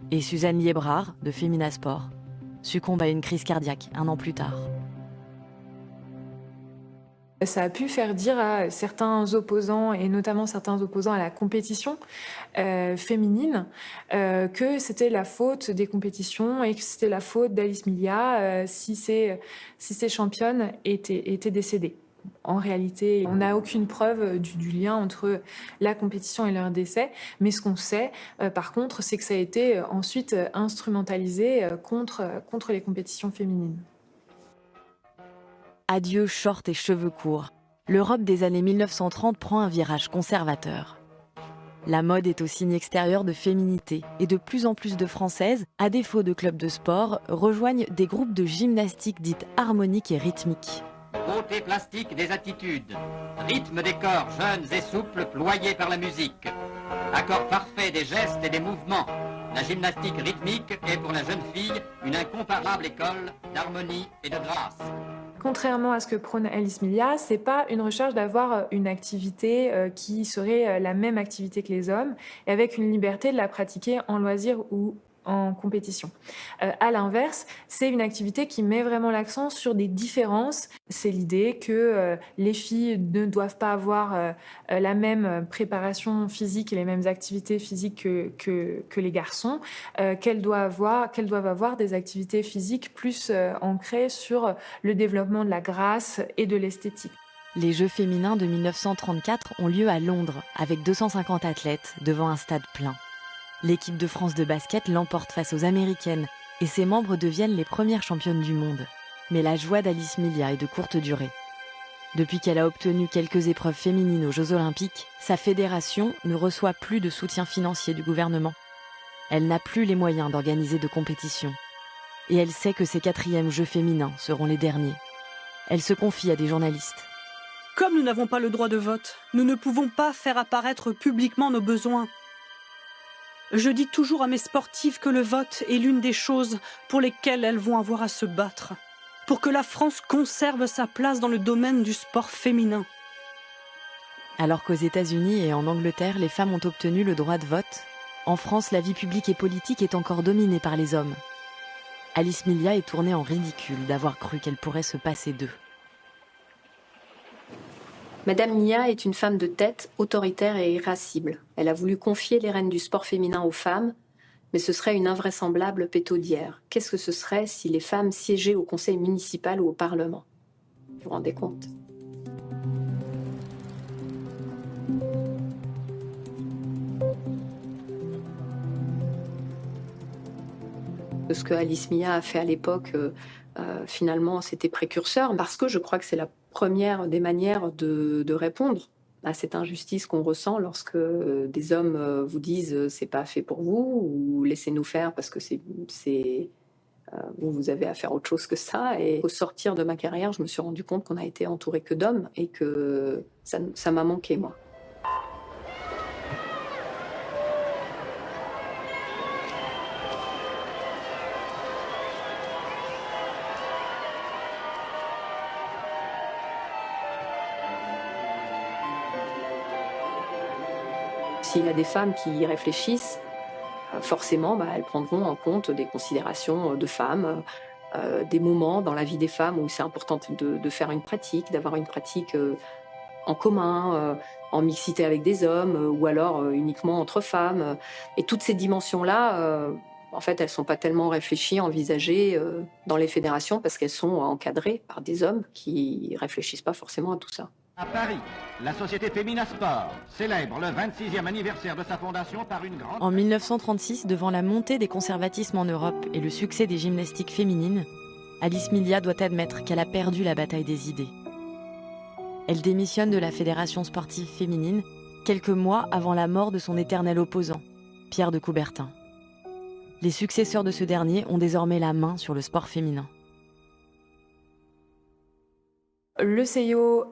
Et Suzanne Liebrard, de Femina Sport, succombe à une crise cardiaque un an plus tard. Ça a pu faire dire à certains opposants, et notamment certains opposants à la compétition féminine, que c'était la faute des compétitions et que c'était la faute d'Alice Millat si ces championnes étaient décédées. En réalité, on n'a aucune preuve du lien entre la compétition et leur décès, mais ce qu'on sait, par contre, c'est que ça a été ensuite instrumentalisé contre les compétitions féminines. Adieu shorts et cheveux courts. L'Europe des années 1930 prend un virage conservateur. La mode est au signe extérieur de féminité et de plus en plus de Françaises, à défaut de clubs de sport, rejoignent des groupes de gymnastique dites harmoniques et rythmiques. Beauté plastique des attitudes, rythme des corps jeunes et souples ployés par la musique, accord parfait des gestes et des mouvements, La gymnastique rythmique est pour la jeune fille une incomparable école d'harmonie et de grâce. Contrairement à ce que prône Alice Milia, c'est pas une recherche d'avoir une activité qui serait la même activité que les hommes, et avec une liberté de la pratiquer en loisir ou en compétition. À l'inverse, c'est une activité qui met vraiment l'accent sur des différences. C'est l'idée que les filles ne doivent pas avoir la même préparation physique et les mêmes activités physiques que les garçons, qu'elles doivent avoir des activités physiques plus ancrées sur le développement de la grâce et de l'esthétique. Les Jeux féminins de 1934 ont lieu à Londres, avec 250 athlètes devant un stade plein. L'équipe de France de basket l'emporte face aux Américaines et ses membres deviennent les premières championnes du monde. Mais la joie d'Alice Milia est de courte durée. Depuis qu'elle a obtenu quelques épreuves féminines aux Jeux Olympiques, sa fédération ne reçoit plus de soutien financier du gouvernement. Elle n'a plus les moyens d'organiser de compétitions. Et elle sait que ses 4e Jeux féminins seront les derniers. Elle se confie à des journalistes. Comme nous n'avons pas le droit de vote, nous ne pouvons pas faire apparaître publiquement nos besoins. Je dis toujours à mes sportives que le vote est l'une des choses pour lesquelles elles vont avoir à se battre, pour que la France conserve sa place dans le domaine du sport féminin. Alors qu'aux États-Unis et en Angleterre, les femmes ont obtenu le droit de vote, en France, la vie publique et politique est encore dominée par les hommes. Alice Milia est tournée en ridicule d'avoir cru qu'elle pourrait se passer d'eux. Madame Mia est une femme de tête, autoritaire et irascible. Elle a voulu confier les rênes du sport féminin aux femmes, mais ce serait une invraisemblable pétaudière. Qu'est-ce que ce serait si les femmes siégeaient au conseil municipal ou au Parlement? Vous vous rendez compte? Ce que Alice Mia a fait à l'époque, finalement, c'était précurseur, parce que je crois que c'est la première des manières de répondre à cette injustice qu'on ressent lorsque des hommes vous disent c'est pas fait pour vous, ou laissez-nous faire parce que vous avez à faire autre chose que ça. Et au sortir de ma carrière, je me suis rendu compte qu'on a été entouré que d'hommes et que ça m'a manqué, moi. S'il y a des femmes qui y réfléchissent, forcément, elles prendront en compte des considérations de femmes, des moments dans la vie des femmes où c'est important de faire une pratique, d'avoir une pratique en commun, en mixité avec des hommes, ou alors uniquement entre femmes. Et toutes ces dimensions-là, en fait, elles ne sont pas tellement réfléchies, envisagées dans les fédérations, parce qu'elles sont encadrées par des hommes qui ne réfléchissent pas forcément à tout ça. À Paris, la société Femina Sport célèbre le 26e anniversaire de sa fondation par une grande... En 1936, devant la montée des conservatismes en Europe et le succès des gymnastiques féminines, Alice Milia doit admettre qu'elle a perdu la bataille des idées. Elle démissionne de la Fédération sportive féminine quelques mois avant la mort de son éternel opposant, Pierre de Coubertin. Les successeurs de ce dernier ont désormais la main sur le sport féminin. Le CIO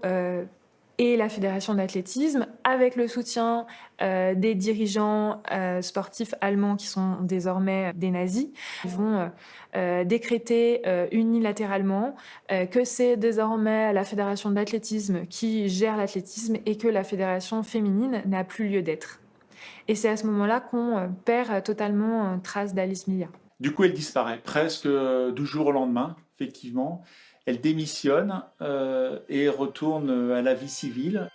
et la Fédération d'athlétisme, avec le soutien des dirigeants sportifs allemands qui sont désormais des nazis, vont décréter unilatéralement que c'est désormais la Fédération d'athlétisme qui gère l'athlétisme et que la Fédération féminine n'a plus lieu d'être. Et c'est à ce moment-là qu'on perd totalement trace d'Alice Milia. Du coup, elle disparaît presque du jour au lendemain, effectivement. Elle démissionne et retourne à la vie civile.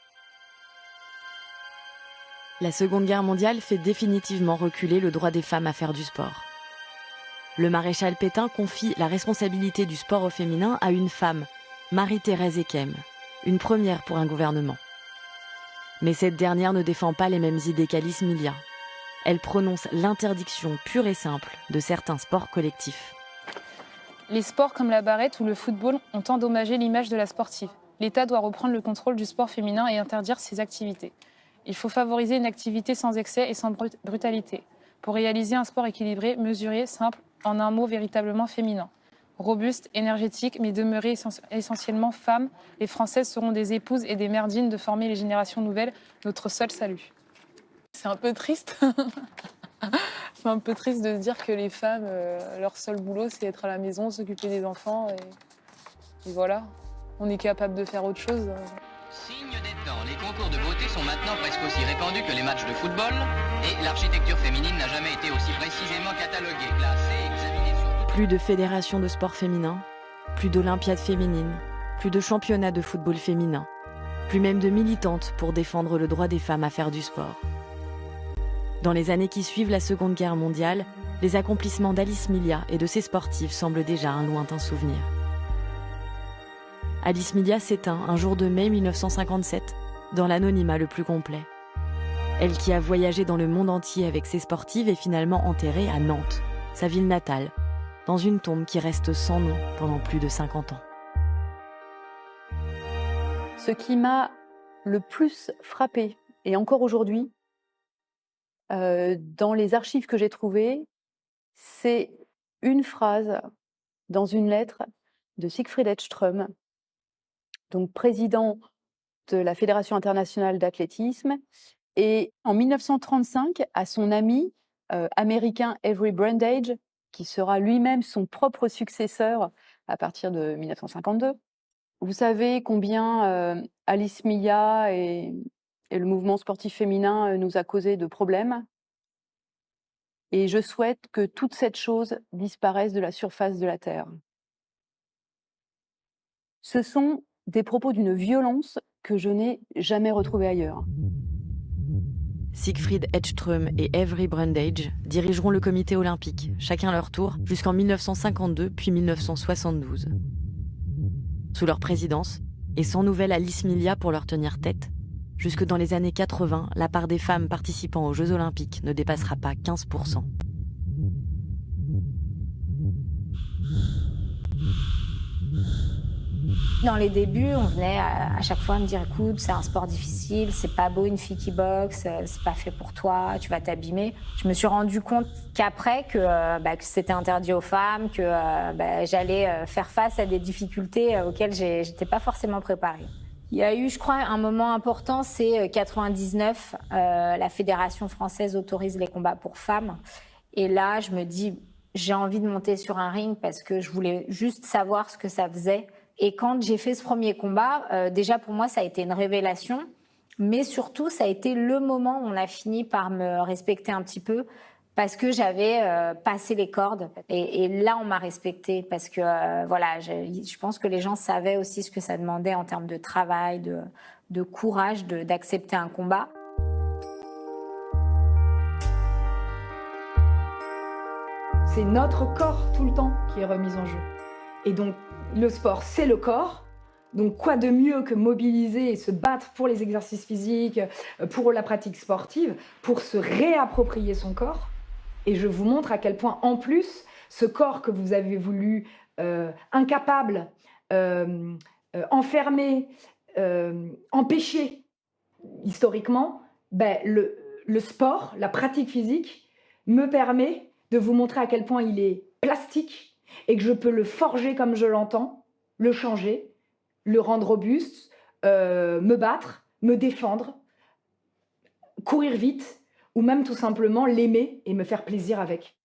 La Seconde Guerre mondiale fait définitivement reculer le droit des femmes à faire du sport. Le maréchal Pétain confie la responsabilité du sport au féminin à une femme, Marie-Thérèse Ekem, une première pour un gouvernement. Mais cette dernière ne défend pas les mêmes idées qu'Alice Milia. Elle prononce l'interdiction pure et simple de certains sports collectifs. Les sports comme la barrette ou le football ont endommagé l'image de la sportive. L'État doit reprendre le contrôle du sport féminin et interdire ces activités. Il faut favoriser une activité sans excès et sans brutalité, pour réaliser un sport équilibré, mesuré, simple, en un mot véritablement féminin. Robuste, énergétique, mais demeurée essentiellement femme, les Françaises seront des épouses et des mères dignes de former les générations nouvelles, notre seul salut. C'est un peu triste. C'est fait un peu triste de dire que les femmes, leur seul boulot, c'est être à la maison, s'occuper des enfants. Et voilà, on est capable de faire autre chose. Signe des temps, les concours de beauté sont maintenant presque aussi répandus que les matchs de football. Et l'architecture féminine n'a jamais été aussi précisément cataloguée, classée, examinée sur... Plus de fédération de sport féminin, plus d'olympiades féminines, plus de championnats de football féminin, plus même de militantes pour défendre le droit des femmes à faire du sport. Dans les années qui suivent la Seconde Guerre mondiale, les accomplissements d'Alice Milia et de ses sportives semblent déjà un lointain souvenir. Alice Milia s'éteint un jour de mai 1957, dans l'anonymat le plus complet. Elle qui a voyagé dans le monde entier avec ses sportives est finalement enterrée à Nantes, sa ville natale, dans une tombe qui reste sans nom pendant plus de 50 ans. Ce qui m'a le plus frappée, et encore aujourd'hui, dans les archives que j'ai trouvées, c'est une phrase dans une lettre de Siegfried Edström, donc président de la Fédération internationale d'athlétisme, et en 1935 à son ami américain Avery Brundage, qui sera lui-même son propre successeur à partir de 1952. Vous savez combien Alice Milia et le mouvement sportif féminin nous a causé de problèmes. Et je souhaite que toute cette chose disparaisse de la surface de la Terre. Ce sont des propos d'une violence que je n'ai jamais retrouvée ailleurs. Siegfried Edström et Avery Brundage dirigeront le comité olympique, chacun leur tour, jusqu'en 1952 puis 1972. Sous leur présidence, et sans nouvelle Alice Milia pour leur tenir tête, jusque dans les années 80, la part des femmes participant aux Jeux Olympiques ne dépassera pas 15%. Dans les débuts, on venait à chaque fois me dire « Écoute, c'est un sport difficile, c'est pas beau une fille qui boxe, c'est pas fait pour toi, tu vas t'abîmer. » Je me suis rendu compte qu'après, que c'était interdit aux femmes, que j'allais faire face à des difficultés auxquelles j'étais pas forcément préparée. Il y a eu, je crois, un moment important, c'est 99, la Fédération française autorise les combats pour femmes. Et là, je me dis, j'ai envie de monter sur un ring parce que je voulais juste savoir ce que ça faisait. Et quand j'ai fait ce premier combat, déjà pour moi, ça a été une révélation. Mais surtout, ça a été le moment où on a fini par me respecter un petit peu parce que j'avais passé les cordes. Et là, on m'a respectée parce que je pense que les gens savaient aussi ce que ça demandait en termes de travail, de courage, d'accepter un combat. C'est notre corps tout le temps qui est remis en jeu. Et donc, le sport, c'est le corps. Donc, quoi de mieux que mobiliser et se battre pour les exercices physiques, pour la pratique sportive, pour se réapproprier son corps. Et je vous montre à quel point, en plus, ce corps que vous avez voulu incapable, enfermé, empêché historiquement, le sport, la pratique physique, me permet de vous montrer à quel point il est plastique et que je peux le forger comme je l'entends, le changer, le rendre robuste, me battre, me défendre, courir vite, ou même tout simplement l'aimer et me faire plaisir avec.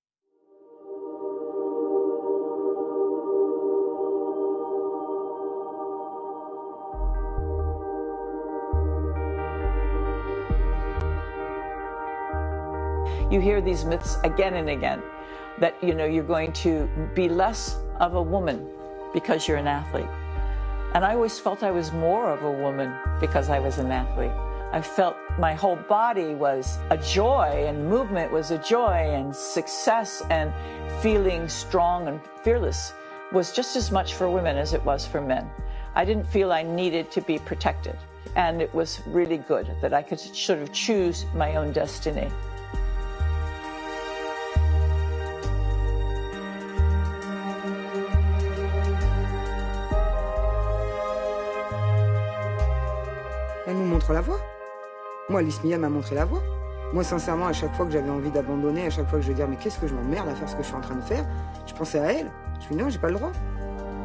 You hear these myths again and again that, you're going to be less of a woman because you're an athlete. And I always felt I was more of a woman because I was an athlete. I felt my whole body was a joy, and movement was a joy, and success and feeling strong and fearless was just as much for women as it was for men. I didn't feel I needed to be protected, and it was really good that I could sort of choose my own destiny. Elle nous montre la voie. Moi, Alice Milia m'a montré la voie. Moi, sincèrement, à chaque fois que j'avais envie d'abandonner, à chaque fois que je vais dire mais qu'est-ce que je m'emmerde à faire ce que je suis en train de faire, je pensais à elle. Je me dis non, j'ai pas le droit.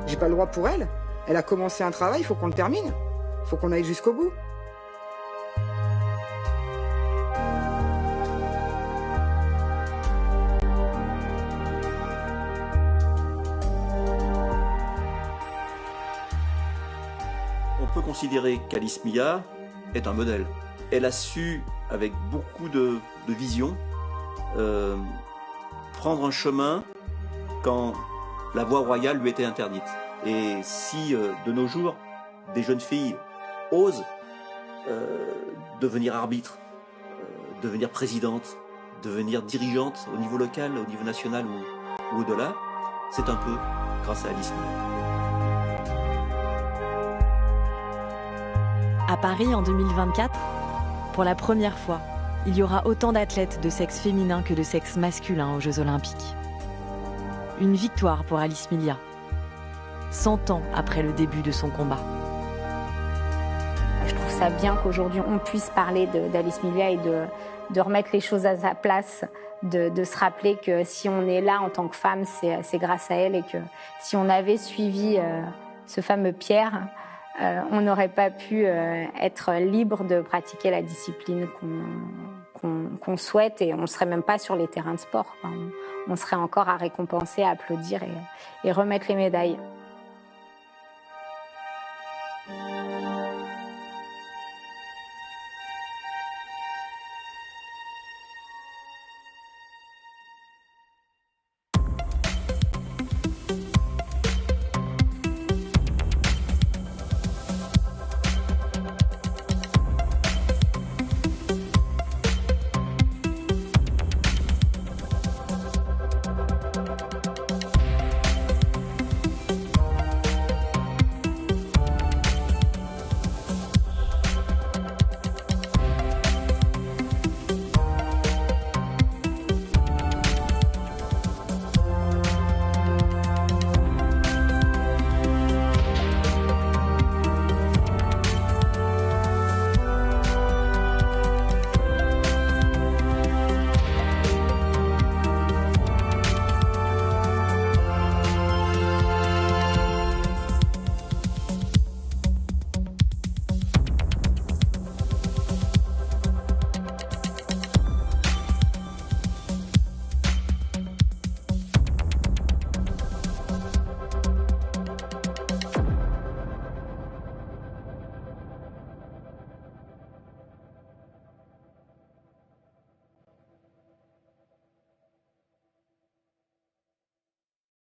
J'ai pas le droit pour elle. Elle a commencé un travail, il faut qu'on le termine. Il faut qu'on aille jusqu'au bout. considérer qu'Alice Milla est un modèle. Elle a su, avec beaucoup de vision, prendre un chemin quand la voie royale lui était interdite. Et si, de nos jours, des jeunes filles osent devenir arbitre, devenir présidente, devenir dirigeante au niveau local, au niveau national ou au-delà, c'est un peu grâce à Alice Milla. À Paris en 2024, pour la première fois, il y aura autant d'athlètes de sexe féminin que de sexe masculin aux Jeux Olympiques. Une victoire pour Alice Milla, 100 ans après le début de son combat. Je trouve ça bien qu'aujourd'hui on puisse parler d'Alice Milla et de remettre les choses à sa place, de se rappeler que si on est là en tant que femme, c'est grâce à elle, et que si on avait suivi ce fameux Pierre, on n'aurait pas pu être libre de pratiquer la discipline qu'on souhaite, et on ne serait même pas sur les terrains de sport. On serait encore à récompenser, à applaudir et remettre les médailles.